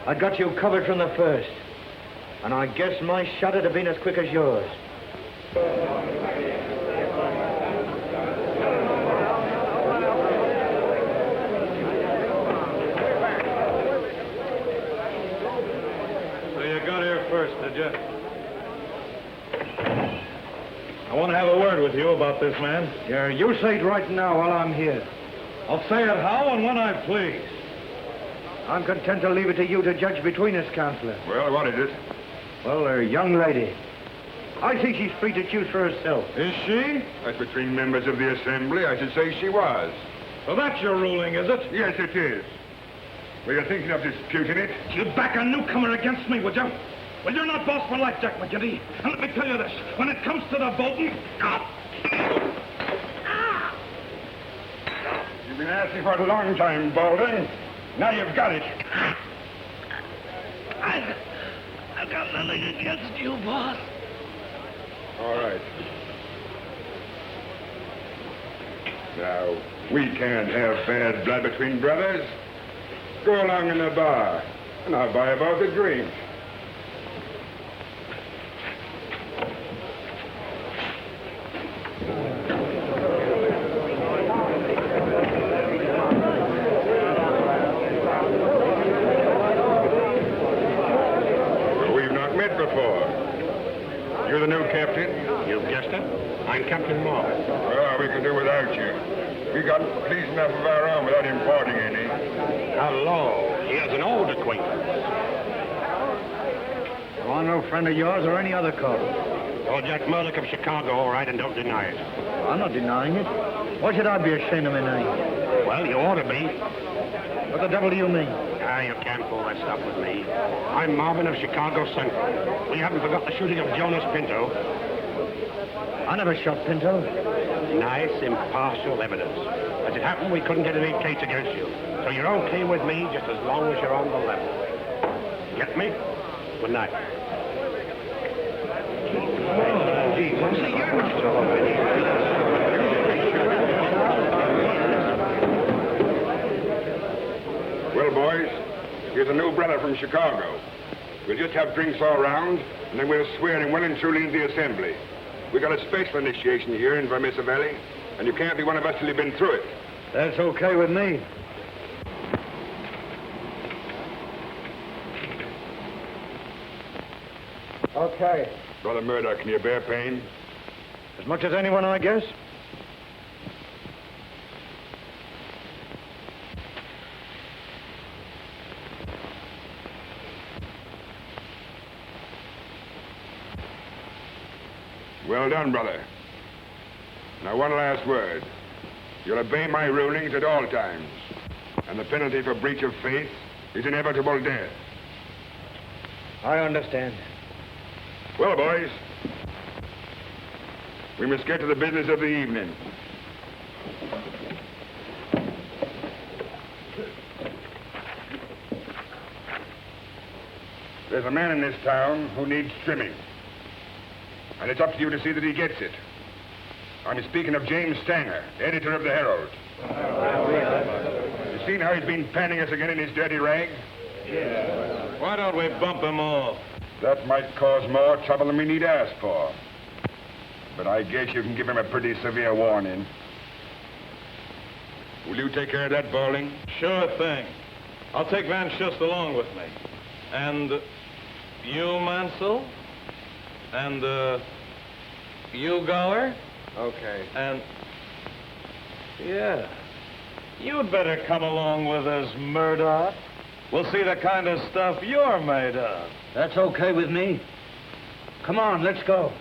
I got you covered from the first. And I guess my shot would have been as quick as yours.
So you got here first, did you? I want to have a word with you about this man.
Yeah, you say it right now while I'm here.
I'll say it how and when I please.
I'm content to leave it to you to judge between us, Counselor.
Well, what is it?
Well, a young lady. I think she's free to choose for herself.
Is she?
As between members of the Assembly, I should say she was.
So that's your ruling, is it?
Yes, it is. Were you thinking of disputing it?
You'd back a newcomer against me, would you? Well, you're not boss for life, Jack McGinty. And let me tell you this, when it comes to the voting...
You've been asking for it a long time, Baldwin. Now you've got it.
I've got nothing against you, boss.
All right. Now, we can't have bad blood between brothers. Go along in the bar, and I'll buy you both a drink. We've not met before. You're the new captain?
You've guessed it. I'm Captain Moore.
Well, we can do without you. We got police enough of our own without importing any.
Hello. Here's an old acquaintance.
Oh, I'm no friend of yours or any other cop.
You're Jack Murdoch of Chicago, all right, and don't deny it.
I'm not denying it. Why should I be ashamed of my name?
Well, you ought to be.
What the devil do you mean?
Ah, you can't pull that stuff with me. I'm Marvin of Chicago Central. We haven't forgot the shooting of Jonas Pinto.
I never shot Pinto.
Nice, impartial evidence. As it happened, we couldn't get any case against you. So you're okay with me just as long as you're on the level. Get me? Good night. Gee, what's the
Well, boys, here's a new brother from Chicago. We'll just have drinks all round, and then we'll swear him well and truly into the Assembly. We got a special initiation here in Vermissa Valley, and you can't be one of us till you've been through it.
That's okay with me. Okay.
Brother Murdoch, can you bear pain?
As much as anyone, I guess.
Well done, brother. Now, one last word. You'll obey my rulings at all times. And the penalty for breach of faith is inevitable death.
I understand.
Well, boys, we must get to the business of the evening. There's a man in this town who needs trimming. And it's up to you to see that he gets it. I'm speaking of James Stanger, editor of the Herald. You seen how he's been panning us again in his dirty rag?
Yeah. Why don't we bump him off?
That might cause more trouble than we need ask for. But I guess you can give him a pretty severe warning. Will you take care of that, Bowling?
Sure thing. I'll take Van Schust along with me. And you, Mansell? And, you, Gower?
Okay.
And, yeah. You'd better come along with us, Murdoch. We'll see the kind of stuff you're made of.
That's okay with me.
Come on, let's go.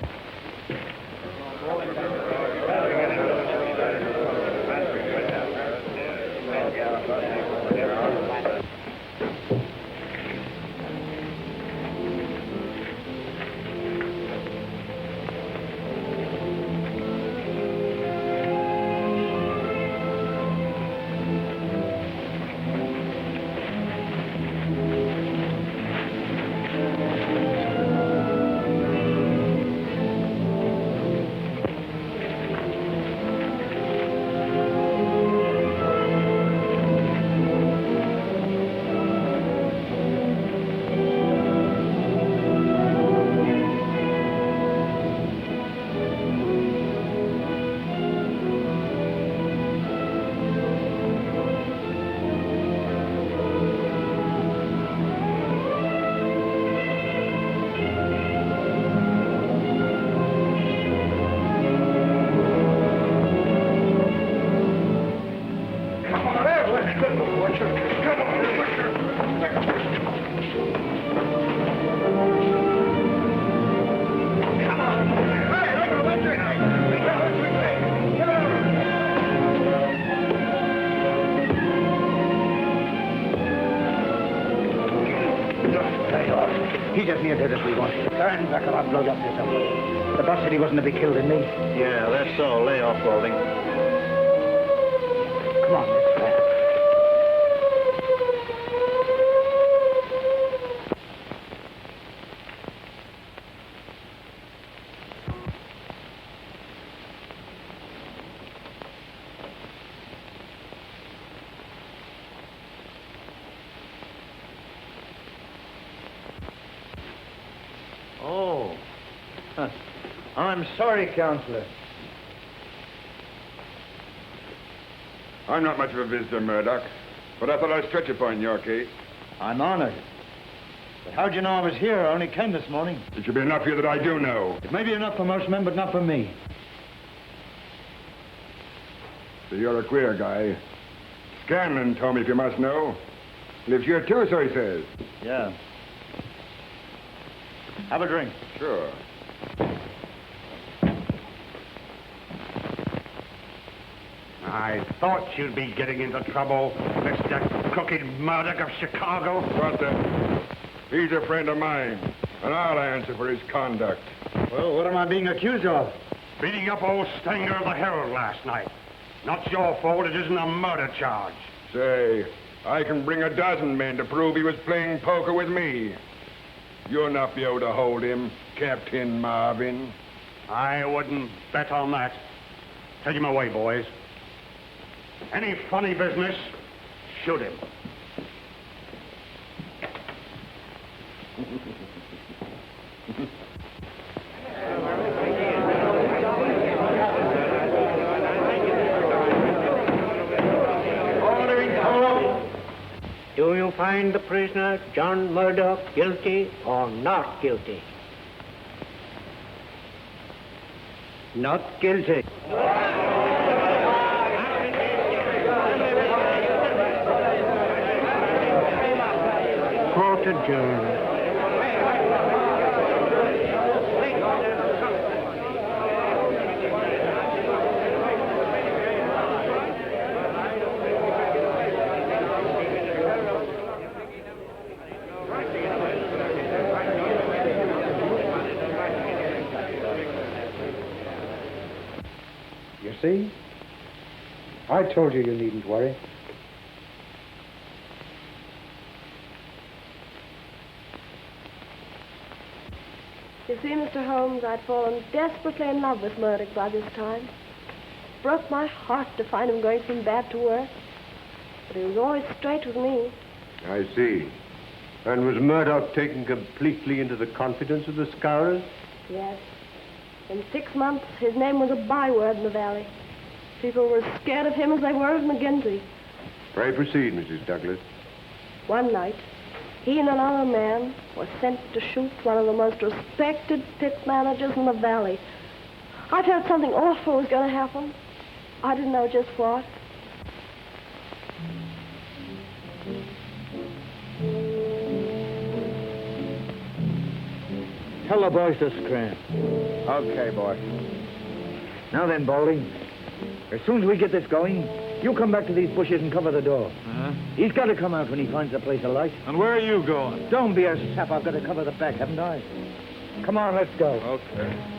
He's as near dead as we want. Turn back or I'll blow you up yourself. The boss said he wasn't to be killed in me.
Yeah, that's so. Lay off, Golding.
Come on, let's go.
Oh. I'm sorry, Counselor.
I'm not much of a visitor, Murdoch, but I thought I'd stretch upon your case.
I'm honored. But how'd you know I was here? I only came this morning.
It should be enough here that I do know.
It may be enough for most men, but not for me.
So you're a queer guy. Scanlon told me, if you must know. Lives here too, so he says.
Yeah. Have a drink.
Sure.
I thought you'd be getting into trouble, Mr. Crooked Murdoch of Chicago.
What the? He's a friend of mine, and I'll answer for his conduct.
Well, what am I being accused of?
Beating up old Stanger of the Herald last night. Not your fault, it isn't a murder charge.
Say, I can bring a dozen men to prove he was playing poker with me. You'll not be able to hold him, Captain Marvin.
I wouldn't bet on that. Take him away, boys. Any funny business, shoot him.
Do you find the prisoner, John Murdoch, guilty or not guilty? Not guilty. Court adjourned.
You see? I told you needn't worry.
You see, Mr. Holmes, I'd fallen desperately in love with Murdoch by this time. Broke my heart to find him going from bad to worse. But he was always straight with me.
I see. And was Murdoch taken completely into the confidence of the Scourers?
Yes. In 6 months, his name was a byword in the valley. People were as scared of him as they were of McGinty.
Pray proceed, Mrs. Douglas.
One night, he and another man were sent to shoot one of the most respected pit managers in the valley. I felt something awful was going to happen. I didn't know just what.
Tell the boys to scram.
Okay, boy.
Now then, Balding, as soon as we get this going, you come back to these bushes and cover the door. He's got to come out when he finds the place alight.
And where are you going?
Don't be a sap. I've got to cover the back, haven't I? Come on, let's go.
Okay.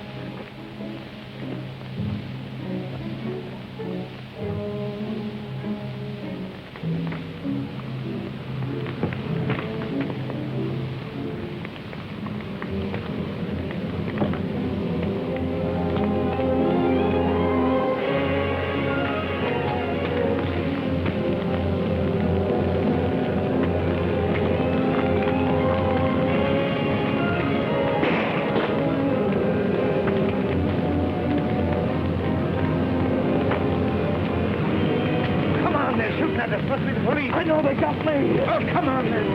I know they got me. Oh, come on, then.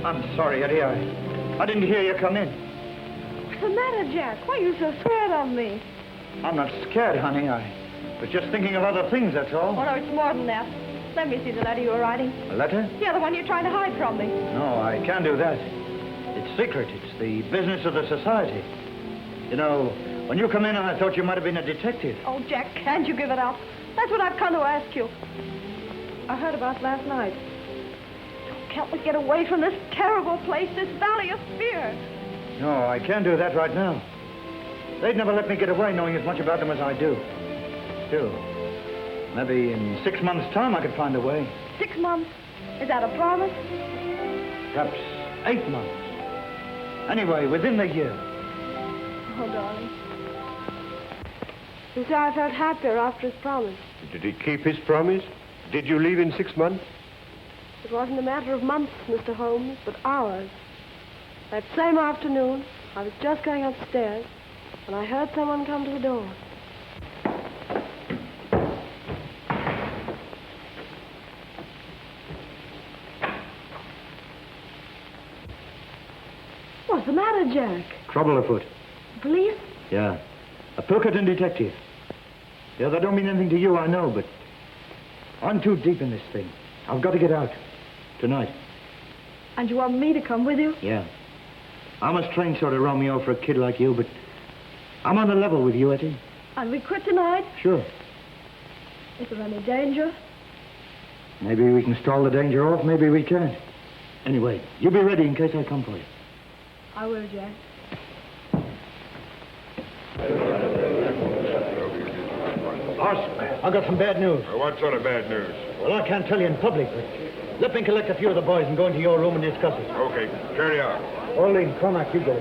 I'm sorry, Eddie. I didn't hear you come in.
What's the matter, Jack? Why are you so scared of me?
I'm not scared, honey. I was just thinking of other things, that's all.
Oh, no, it's more than that. Let me see the letter you were writing.
A letter?
Yeah, the one you're trying to hide from me.
No, I can't do that. It's secret. It's the business of the society. You know, when you come in, I thought you might have been a detective.
Oh, Jack, can't you give it up? That's what I've come to ask you. I heard about it last night. Help me get away from this terrible place, this valley of fear.
No, I can't do that right now. They'd never let me get away knowing as much about them as I do. Still, maybe in 6 months' time I could find a way.
6 months? Is that a promise?
Perhaps 8 months. Anyway, within the year.
Oh, darling. You see, I felt happier after his promise.
Did he keep his promise? Did you leave in 6 months?
It wasn't a matter of months, Mr. Holmes, but hours. That same afternoon, I was just going upstairs when I heard someone come to the door. What's the matter, Jack?
Trouble afoot.
Police?
Yeah. A Pilkerton detective. Yeah, that don't mean anything to you, I know, but I'm too deep in this thing. I've got to get out. Tonight.
And you want me to come with you?
Yeah. I'm a strange sort of Romeo for a kid like you, but I'm on the level with you, Etty.
And we quit tonight?
Sure.
Is there any danger?
Maybe we can stall the danger off, maybe we can't. Anyway, you be ready in case I come for you.
I will, Jack.
Boss, I've got some bad news.
What sort of bad news?
Well, I can't tell you in public, but let me collect a few of the boys and go into your room and discuss it.
Okay, carry on.
Orlean, Cormac, you go.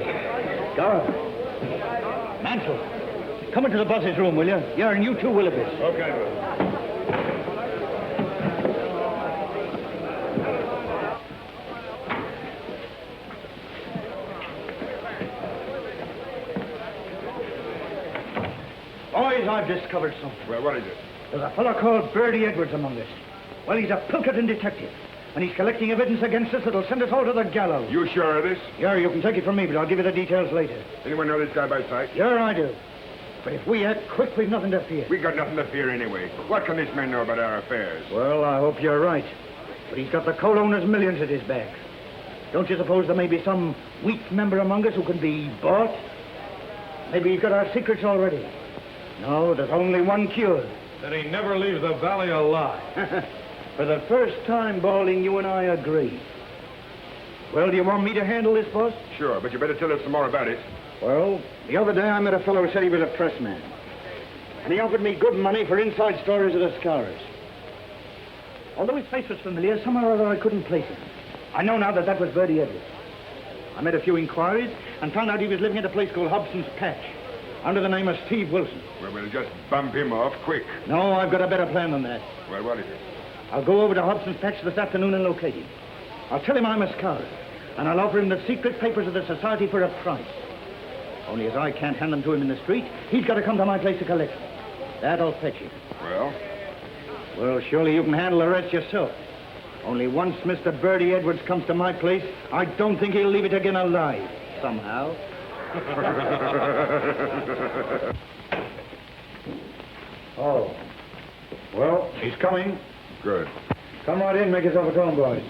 Gar. Mansell, come into the boss's room, will you? Yeah, and you too, Willoughby.
Okay,
Boys, I've discovered something.
Well, what is it?
There's a fellow called Birdie Edwards among us. Well, he's a Pilkerton detective. And he's collecting evidence against us that'll send us all to the gallows.
You sure of this?
Yeah, you can take it from me, but I'll give you the details later.
Anyone know this guy by sight?
Yeah, I do. But if we act quick, we've nothing to fear.
We got nothing to fear anyway. What can this man know about our affairs?
Well, I hope you're right. But he's got the coal owner's millions at his back. Don't you suppose there may be some weak member among us who can be bought? Maybe he's got our secrets already. No, there's only one cure.
That he never leaves the valley alive.
For the first time, Balding, you and I agree. Well, do you want me to handle this, boss?
Sure, but you better tell us some more about it.
Well, the other day I met a fellow who said he was a pressman. And he offered me good money for inside stories of the Scourers. Although his face was familiar, somehow or other I couldn't place him. I know now that was Birdie Edwards. I made a few inquiries and found out he was living at a place called Hobson's Patch, under the name of Steve Wilson.
Well, we'll just bump him off quick.
No, I've got a better plan than that.
Well, what is it?
I'll go over to Hobson's Patch this afternoon and locate him. I'll tell him I'm a Scourer, and I'll offer him the secret papers of the society for a price. Only as I can't hand them to him in the street, he's got to come to my place to collect them. That'll fetch him.
Well?
Well, surely you can handle the rest yourself. Only once Mr. Birdie Edwards comes to my place, I don't think he'll leave it again alive, somehow.
Oh. Well, he's coming.
Good.
Come right in, make yourself at home, boys.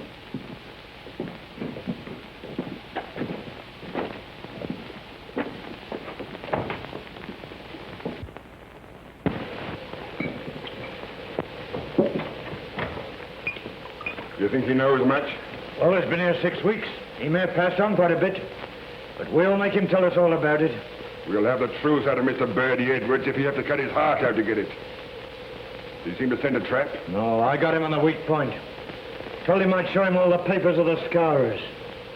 You think he knows much?
Well, he's been here 6 weeks. He may have passed on quite a bit, but we'll make him tell us all about it.
We'll have the truth out of Mr. Birdie Edwards if he have to cut his heart out to get it. Did he seem to send a trap?
No, I got him on the weak point. Told him I'd show him all the papers of the Scourers.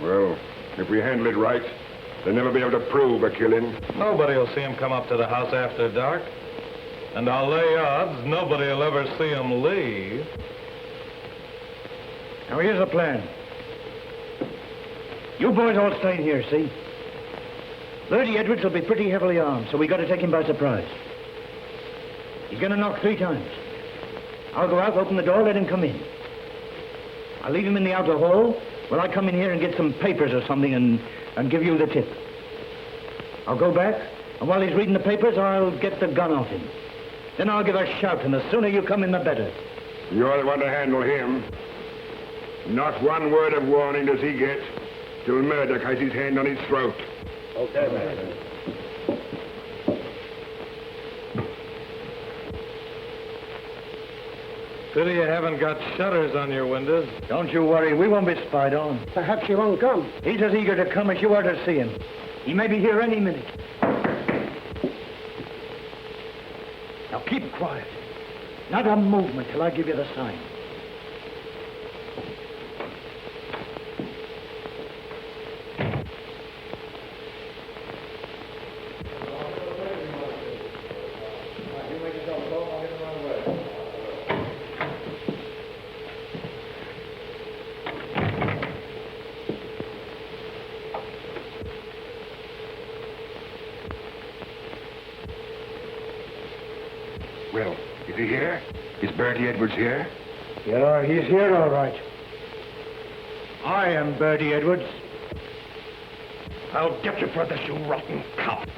Well, if we handle it right, they'll never be able to prove a killing.
Nobody will see him come up to the house after dark. And I'll lay odds nobody will ever see him leave.
Now, here's the plan. You boys all stay here, see? Birdie Edwards will be pretty heavily armed, so we got to take him by surprise. He's going to knock 3 times. I'll go out, open the door, let him come in. I'll leave him in the outer hall while I come in here and get some papers or something and give you the tip. I'll go back, and while he's reading the papers, I'll get the gun off him. Then I'll give a shout, and the sooner you come in, the better.
You're the one to handle him. Not one word of warning does he get till Murdoch has his hand on his throat.
Okay, man.
Pity you haven't got shutters on your windows.
Don't you worry, we won't be spied on.
Perhaps he won't come.
He's as eager to come as you are to see him. He may be here any minute. Now keep quiet. Not a movement till I give you the sign.
Well, is he here? Is Bertie Edwards here?
Yeah, he's here all right. I am Birdie Edwards.
I'll get you for this, you rotten cop.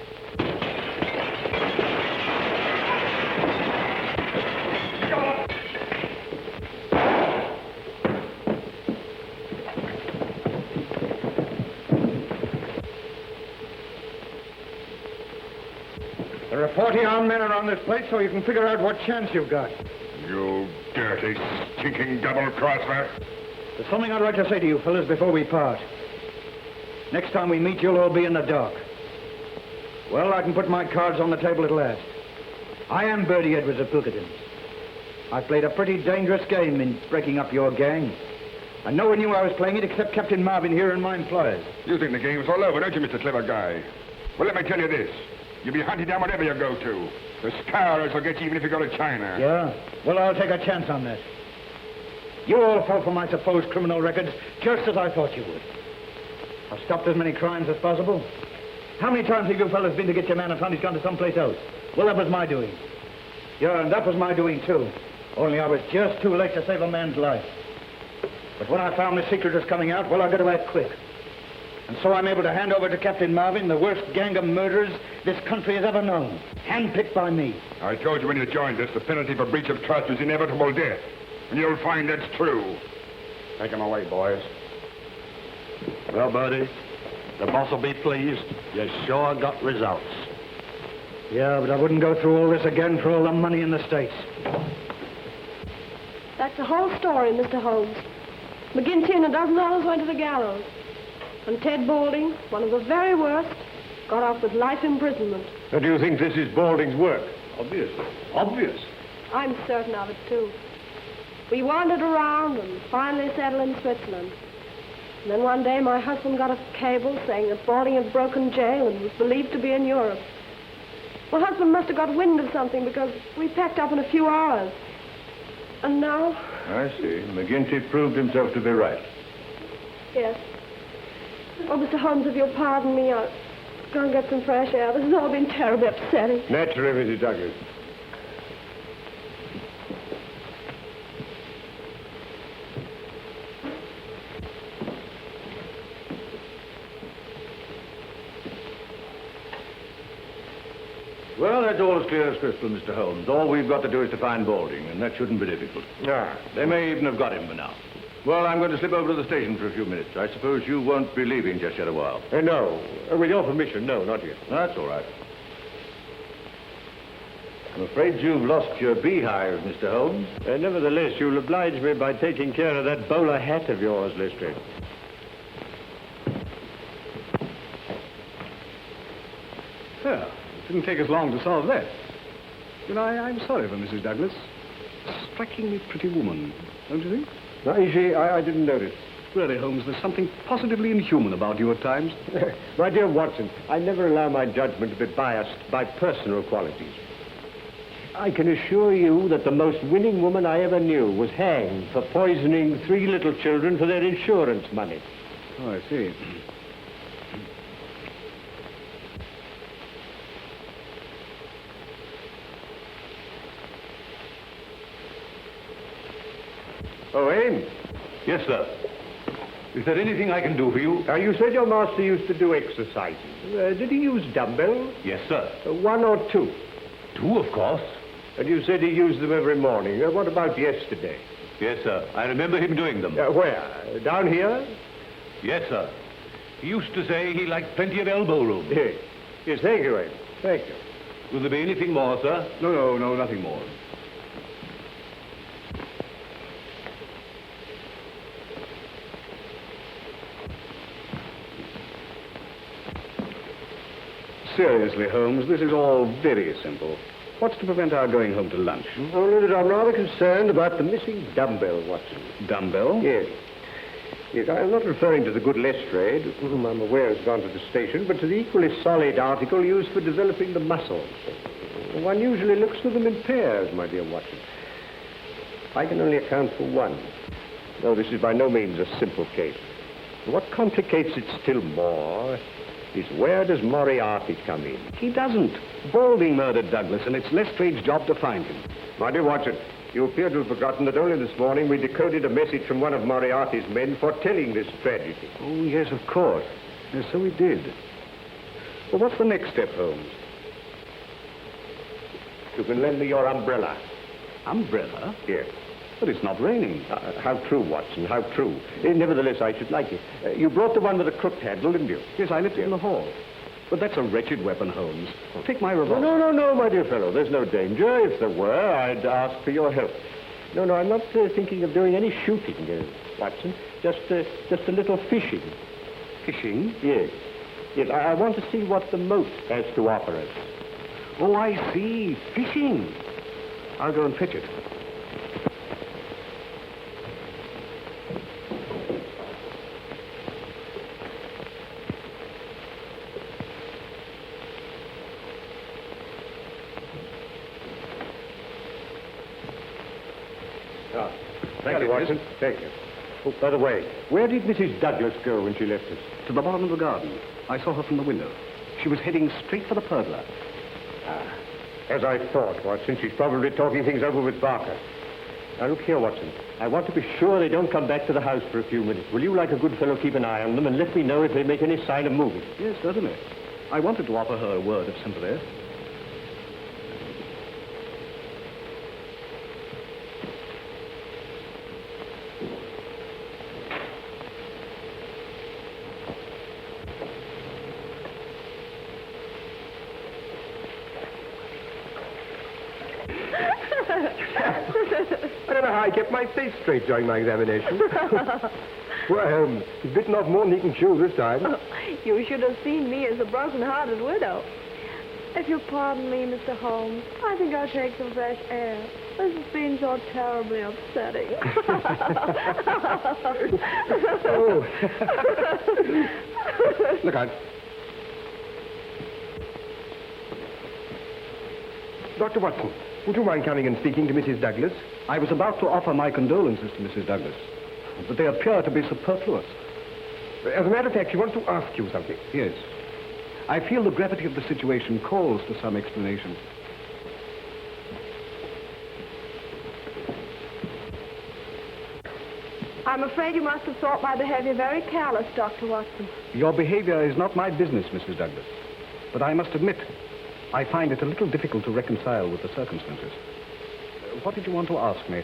There are 40 armed men around this place, so you can figure out what chance you've got.
You dirty, stinking double-crosser.
There's something I'd like to say to you fellas before we part. Next time we meet, you'll all be in the dark. Well, I can put my cards on the table at last. I am Birdie Edwards of Pilkington's. I played a pretty dangerous game in breaking up your gang. And no one knew I was playing it except Captain Marvin here and my employers.
You think the game's all over, don't you, Mr. Clever Guy? Well, let me tell you this. You'll be hunted down wherever you go to. The Scourers will get you even if you go to China.
Yeah? Well, I'll take a chance on that. You all fell for my supposed criminal records just as I thought you would. I've stopped as many crimes as possible. How many times have you fellas been to get your man and found he's gone to someplace else? Well, that was my doing. Yeah, and that was my doing, too. Only I was just too late to save a man's life. But when I found the secret was coming out, well, I got to act quick. And so I'm able to hand over to Captain Marvin the worst gang of murderers this country has ever known. Handpicked by me.
I told you when you joined us, the penalty for breach of trust was inevitable death. And you'll find that's true.
Take him away, boys. Well, Birdie, the boss will be pleased. You sure got results.
Yeah, but I wouldn't go through all this again for all the money in the States.
That's the whole story, Mr. Holmes. McGinty and a dozen others went to the gallows. And Ted Balding, one of the very worst, got off with life imprisonment.
So do you think this is Balding's work? Obviously. Obvious.
I'm certain of it, too. We wandered around and finally settled in Switzerland. And then one day my husband got a cable saying that Balding had broken jail and was believed to be in Europe. My husband must have got wind of something because we packed up in a few hours. And now...
I see. McGinty proved himself to be right.
Yes. Oh, Mr. Holmes, if you'll pardon me, I'll go and get some fresh air. This has all been terribly upsetting.
Naturally, Mrs. Douglas.
Well, that's all as clear as crystal, Mr. Holmes. All we've got to do is to find Balding, and that shouldn't be difficult.
Ah.
They may even have got him by now. Well, I'm going to slip over to the station for a few minutes. I suppose you won't be leaving just yet a while.
No. With your permission, no, not yet.
That's all right. I'm afraid you've lost your beehive, Mr. Holmes.
Nevertheless, you'll oblige me by taking care of that bowler hat of yours, Lestrade.
Well, it didn't take us long to solve that. But I'm sorry for Mrs. Douglas. Strikingly pretty woman, don't you think?
Now, is she? I didn't notice.
Really, Holmes, there's something positively inhuman about you at times.
My dear Watson, I never allow my judgment to be biased by personal qualities. I can assure you that the most winning woman I ever knew was hanged for poisoning 3 little children for their insurance money.
Oh, I see.
Oh, Ames?
Yes, sir. Is there anything I can do for you?
You said your master used to do exercises. Did he use dumbbells?
Yes, sir.
1 or 2?
2, of course.
And you said he used them every morning. What about yesterday?
Yes, sir. I remember him doing them.
Where? Down here?
Yes, sir. He used to say he liked plenty of elbow room.
Yes. Yes, thank you, Ames. Thank you.
Will there be anything more, sir?
No, nothing more. Seriously, Holmes, this is all very simple. What's to prevent our going home to lunch?
Only that I'm rather concerned about the missing dumbbell, Watson.
Dumbbell?
Yes. Yes, I'm not referring to the good Lestrade, whom I'm aware has gone to the station, but to the equally solid article used for developing the muscles. One usually looks for them in pairs, my dear Watson. I can only account for one. No, this is by no means a simple case. What complicates it still more is where does Moriarty come in?
He doesn't. Balding murdered Douglas, and it's Lestrade's job to find him.
My dear Watson, you appear to have forgotten that only this morning we decoded a message from one of Moriarty's men foretelling this tragedy.
Oh, yes, of course. Yes, so we did. Well, what's the next step, Holmes?
You can lend me your umbrella.
Umbrella?
Yes.
But it's not raining.
How true, Watson, how true. Nevertheless, I should like it. You brought the one with the crooked handle, didn't you?
Yes, I left it in the hall. But that's a wretched weapon, Holmes. Take my revolver.
No, my dear fellow. There's no danger. If there were, I'd ask for your help. No, I'm not thinking of doing any shooting, Watson. Just a little fishing.
Fishing?
Yes. Yes, I want to see what the moat has to offer us.
Oh, I see. Fishing. I'll go and fetch it.
Thank you, Watson. Thank you. Oh, by the way, where did Mrs. Douglas go when she left us?
To the bottom of the garden. I saw her from the window. She was heading straight for the pergola.
As I thought, Watson. She's probably talking things over with Barker. Now, look here, Watson. I want to be sure they don't come back to the house for a few minutes. Will you, like a good fellow, keep an eye on them and let me know if they make any sign of moving?
Yes, certainly. I wanted to offer her a word of sympathy.
I don't know how I kept my face straight during my examination. Well, he's bitten off more than he can chew this time.
You should have seen me as a broken-hearted widow. If you'll pardon me, Mr. Holmes, I think I'll take some fresh air. This has been so terribly upsetting.
Oh. Look out. Dr. Watson, would you mind coming and speaking to Mrs. Douglas?
I was about to offer my condolences to Mrs. Douglas, but they appear to be superfluous.
As a matter of fact, she wants to ask you something.
Yes. I feel the gravity of the situation calls for some explanation.
I'm afraid you must have thought my behavior very callous, Dr. Watson.
Your behavior is not my business, Mrs. Douglas. But I must admit
I find it a little difficult to reconcile with the circumstances. What did you want to ask me?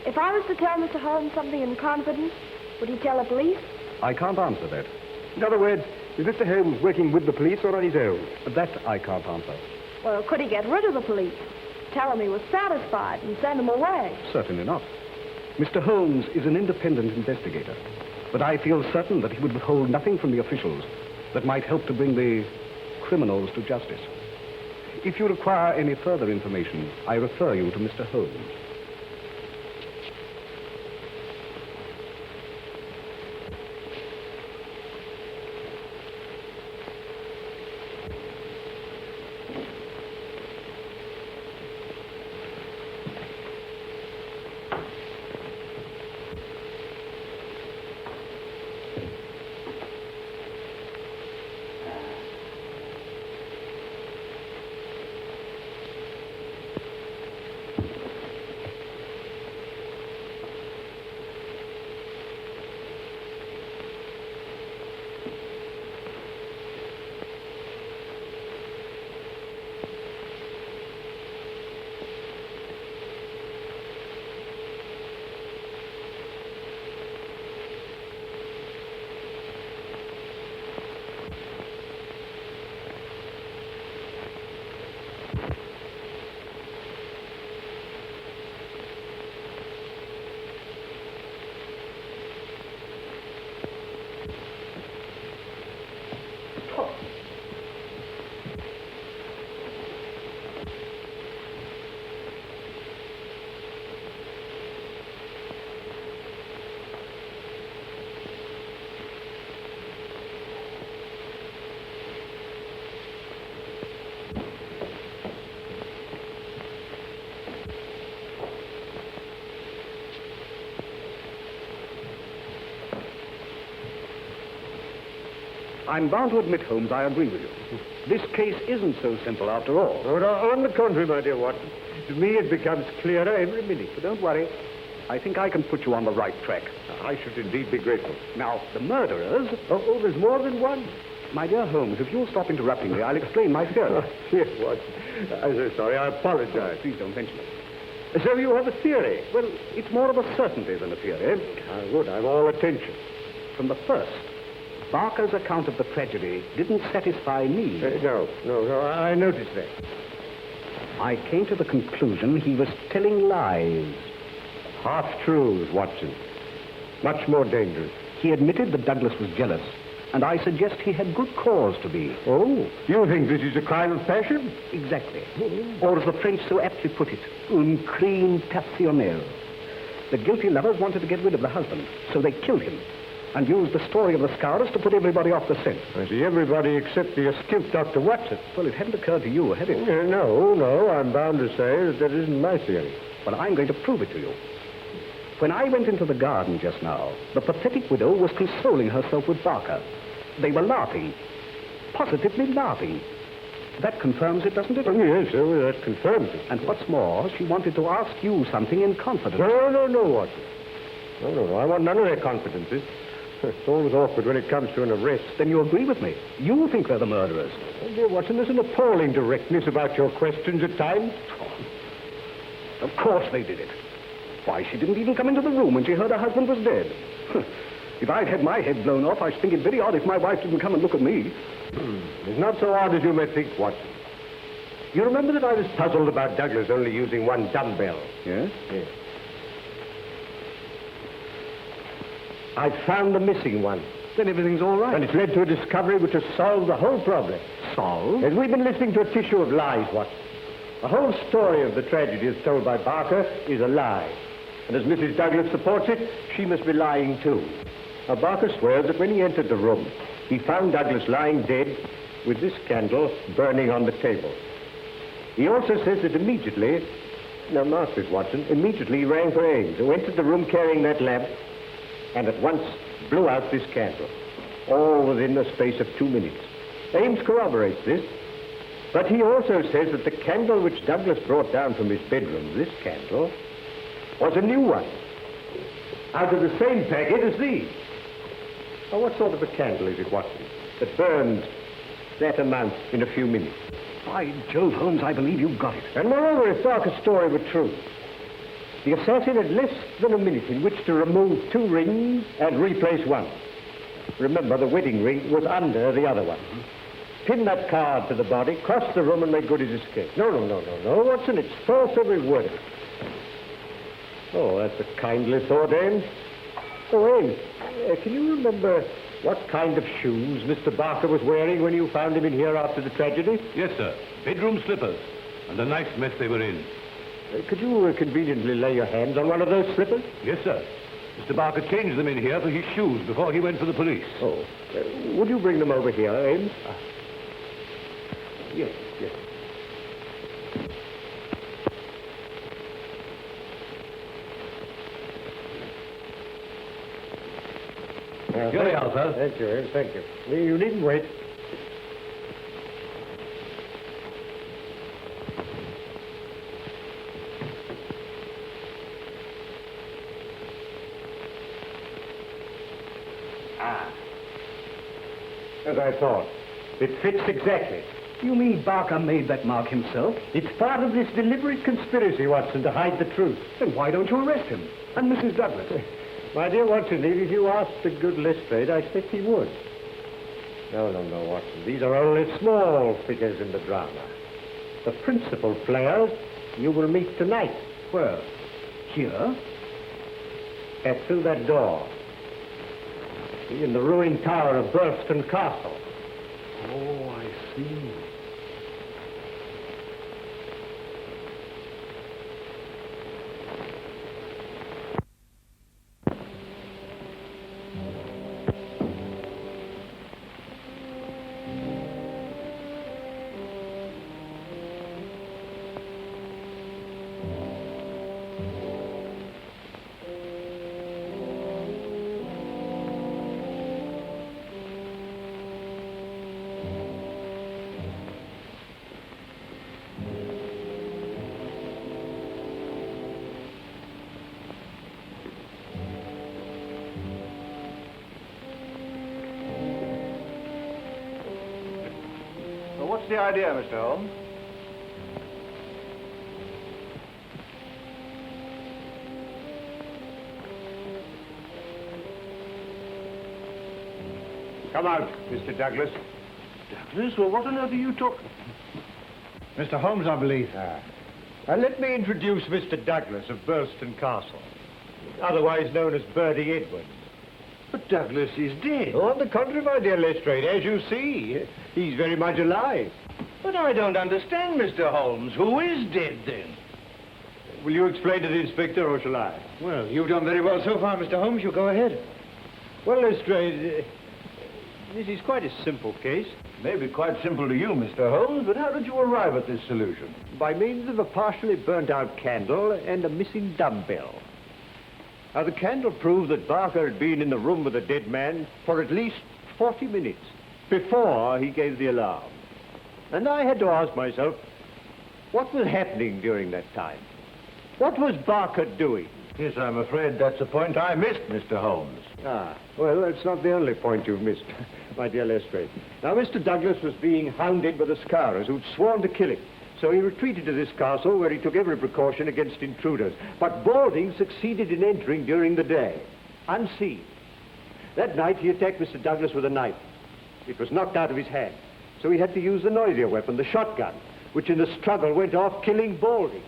If I was to tell Mr. Holmes something in confidence, would he tell the police?
I can't answer that.
In other words, is Mr. Holmes working with the police or on his own?
That I can't answer.
Well, could he get rid of the police? Tell them he was satisfied and send them away?
Certainly not. Mr. Holmes is an independent investigator, but I feel certain that he would withhold nothing from the officials that might help to bring the criminals to justice. If you require any further information, I refer you to Mr. Holmes. I'm bound to admit, Holmes, I agree with you. This case isn't so simple after all.
Oh, no, on the contrary, my dear Watson. To me, it becomes clearer every minute.
But don't worry. I think I can put you on the right track.
I should indeed be grateful.
Now, the murderers...
Oh, there's more than one.
My dear Holmes, if you'll stop interrupting me, I'll explain my theory.
Yes, Watson. I'm so sorry. I apologize.
Please don't mention it.
So you have a theory?
Well, it's more of a certainty than a theory.
Good. I'm all attention.
From the first, Barker's account of the tragedy didn't satisfy me.
No, I noticed that.
I came to the conclusion he was telling lies.
Half-truths, Watson. Much more dangerous.
He admitted that Douglas was jealous, and I suggest he had good cause to be.
Oh, you think this is a crime of passion?
Exactly. Or as the French so aptly put it, un crime passionnel. The guilty lovers wanted to get rid of the husband, so they killed him and used the story of the scourers to put everybody off the scent.
I see, everybody except the astute Dr. Watson.
Well, it hadn't occurred to you, had it?
No, I'm bound to say that isn't my theory.
Well, I'm going to prove it to you. When I went into the garden just now, the pathetic widow was consoling herself with Barker. They were laughing. Positively laughing. That confirms it, doesn't it?
Oh, yes, that confirms it.
And what's more, she wanted to ask you something in confidence.
No, Watson. No, I want none of their confidences. It's always awkward when it comes to an arrest.
Then you agree with me. You think they're the murderers.
Oh, dear Watson, there's an appalling directness about your questions at times.
Oh, of course they did it. Why, she didn't even come into the room when she heard her husband was dead. If I'd had my head blown off, I should think it very odd if my wife didn't come and look at me.
It's not so odd as you may think, Watson. You remember that I was puzzled about Douglas only using one dumbbell?
Yes?
Yes. I found the missing one.
Then everything's all right.
And it's led to a discovery which has solved the whole problem.
Solved?
As we've been listening to a tissue of lies, Watson. The whole story of the tragedy as told by Barker is a lie. And as Mrs. Douglas supports it, she must be lying too. Now, Barker swears that when he entered the room, he found Douglas lying dead with this candle burning on the table. He also says that immediately, now mark this, Watson, immediately he rang for Ames, who entered the room carrying that lamp, and at once blew out this candle, all within the space of 2 minutes. Ames corroborates this, but he also says that the candle which Douglas brought down from his bedroom, this candle, was a new one, out of the same packet as these. Now, what sort of a candle is it, Watson, that burns that amount in a few minutes?
By Jove, Holmes, I believe you've got it.
And moreover, if Barker's story were true, the assassin had less than a minute in which to remove 2 rings and replace one. Remember, the wedding ring was under the other one. Pin that card to the body, cross the room, and make good his escape. No, Watson, it's false, every word of it. Oh, that's a kindly thought, Ames. Oh, Ames, can you remember what kind of shoes Mr. Barker was wearing when you found him in here after the tragedy?
Yes, sir. Bedroom slippers. And a nice mess they were in.
Could you conveniently lay your hands on one of those slippers?
Yes, sir. Mr. Barker changed them in here for his shoes before he went for the police.
Oh. Would you bring them over here, Ames? Yes.
Here they are, sir.
Thank you, Ames, thank you. You needn't wait. As I thought. It fits exactly.
You mean Barker made that mark himself?
It's part of this deliberate conspiracy, Watson, to hide the truth.
Then why don't you arrest him? And Mrs. Douglas?
My dear Watson, if you asked the good Lestrade, I expect he would. No, Watson. These are only small figures in the drama. The principal players you will meet tonight.
Where? Here?
Through that door. In the ruined tower of Burlston Castle.
Oh, I see.
What's the idea, Mr. Holmes?
Come out, Mr. Douglas.
Douglas? Well, what on earth are you talking?
Mr. Holmes, I believe.
And let me introduce Mr. Douglas of Burlston Castle, otherwise known as Bertie Edwards.
But Douglas is dead.
Oh, on the contrary, my dear Lestrade, as you see, he's very much alive.
But I don't understand, Mr. Holmes. Who is dead, then?
Will you explain to the inspector, or shall I?
Well, you've done very well so far, Mr. Holmes. You go ahead.
Well, Lestrade, this is quite a simple case.
Maybe quite simple to you, Mr. Holmes, but how did you arrive at this solution?
By means of a partially burnt-out candle and a missing dumbbell. Now, the candle proved that Barker had been in the room with the dead man for at least 40 minutes before he gave the alarm. And I had to ask myself, what was happening during that time? What was Barker doing?
Yes, I'm afraid that's a point I missed, Mr. Holmes.
Well, that's not the only point you've missed, my dear Lestrade. Now, Mr. Douglas was being hounded by the Scarers who'd sworn to kill him. So he retreated to this castle where he took every precaution against intruders. But Balding succeeded in entering during the day, unseen. That night he attacked Mr. Douglas with a knife. It was knocked out of his hand. So he had to use the noisier weapon, the shotgun, which in the struggle went off killing Balding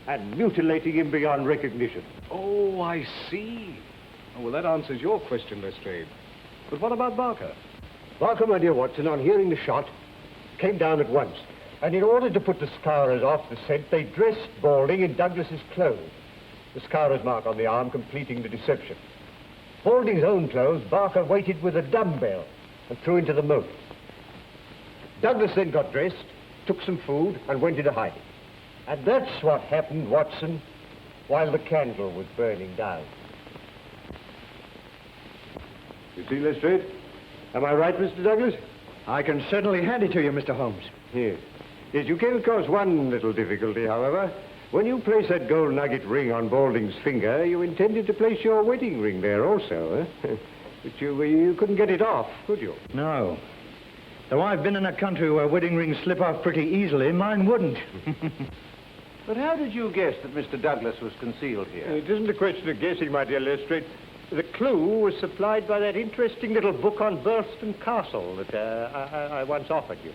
and mutilating him beyond recognition.
Oh, I see. Oh, well, that answers your question, Lestrade. But what about Barker?
Barker, my dear Watson, on hearing the shot, came down at once. And in order to put the Scarers off the scent, they dressed Balding in Douglas's clothes. The Scarer's mark on the arm completing the deception. Balding's own clothes, Barker weighted with a dumbbell and threw into the moat. Douglas then got dressed, took some food, and went into hiding. And that's what happened, Watson, while the candle was burning down. You see, Lestrade? Am I right, Mr. Douglas?
I can certainly hand it to you, Mr. Holmes.
Yes. Yes, you came across one little difficulty, however. When you place that gold nugget ring on Balding's finger, you intended to place your wedding ring there also, eh? But you couldn't get it off, could you?
No.
Though I've been in a country where wedding rings slip off pretty easily, mine wouldn't.
But how did you guess that Mr. Douglas was concealed here?
It isn't a question of guessing, my dear Lestrade. The clue was supplied by that interesting little book on Burlston Castle that I once offered you.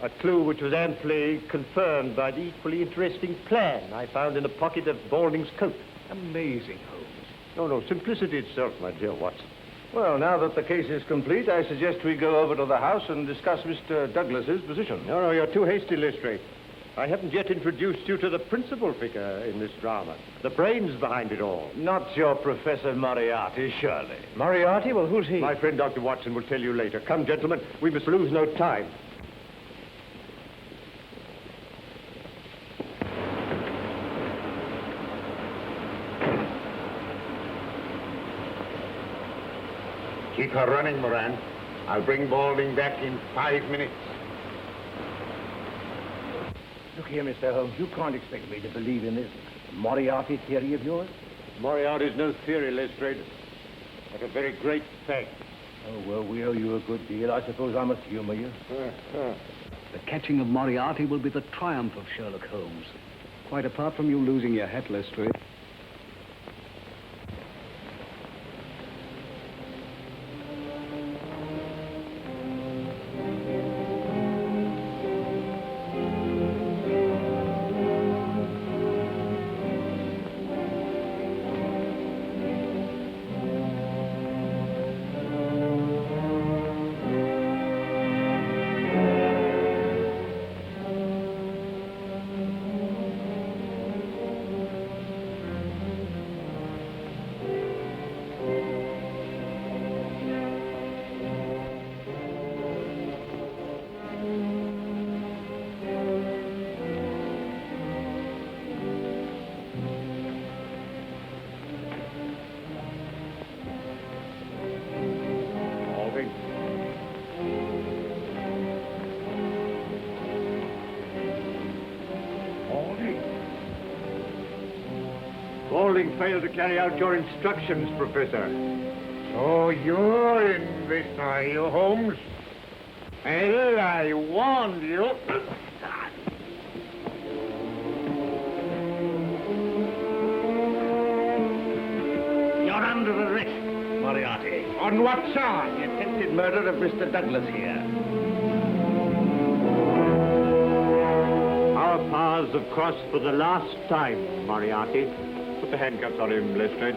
A clue which was amply confirmed by the equally interesting plan I found in the pocket of Balding's coat.
Amazing, Holmes.
No, simplicity itself, my dear Watson.
Well, now that the case is complete, I suggest we go over to the house and discuss Mr. Douglas's position.
No, you're too hasty, Lestrade. I haven't yet introduced you to the principal figure in this drama, the brains behind it all.
Not your Professor Moriarty, surely.
Moriarty? Well, who's he? My friend Dr. Watson will tell you later. Come, gentlemen, we must lose no time.
Keep her running, Moran. I'll bring Balding back in 5 minutes.
Look here, Mr. Holmes, you can't expect me to believe in this Moriarty theory of yours.
Moriarty's no theory, Lestrade, but a very great fact.
Oh, well, we owe you a good deal. I suppose I must humor you.
The catching of Moriarty will be the triumph of Sherlock Holmes. Quite apart from you losing your hat, Lestrade.
Balding failed to carry out your instructions, Professor.
So you're in this, are you, Holmes? Well, I warned you.
You're under arrest, Moriarty.
On what charge?
The attempted murder of Mr. Douglas here.
Our paths have crossed for the last time, Moriarty. Put the handcuffs on him, Lestrade.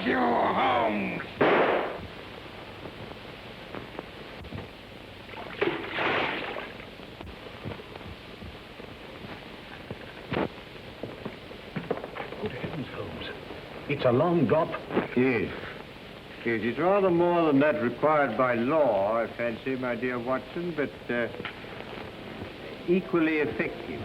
You, Holmes!
Good heavens, Holmes. It's a long drop.
Yes. Yes, it's rather more than that required by law, I fancy, my dear Watson, but equally effective.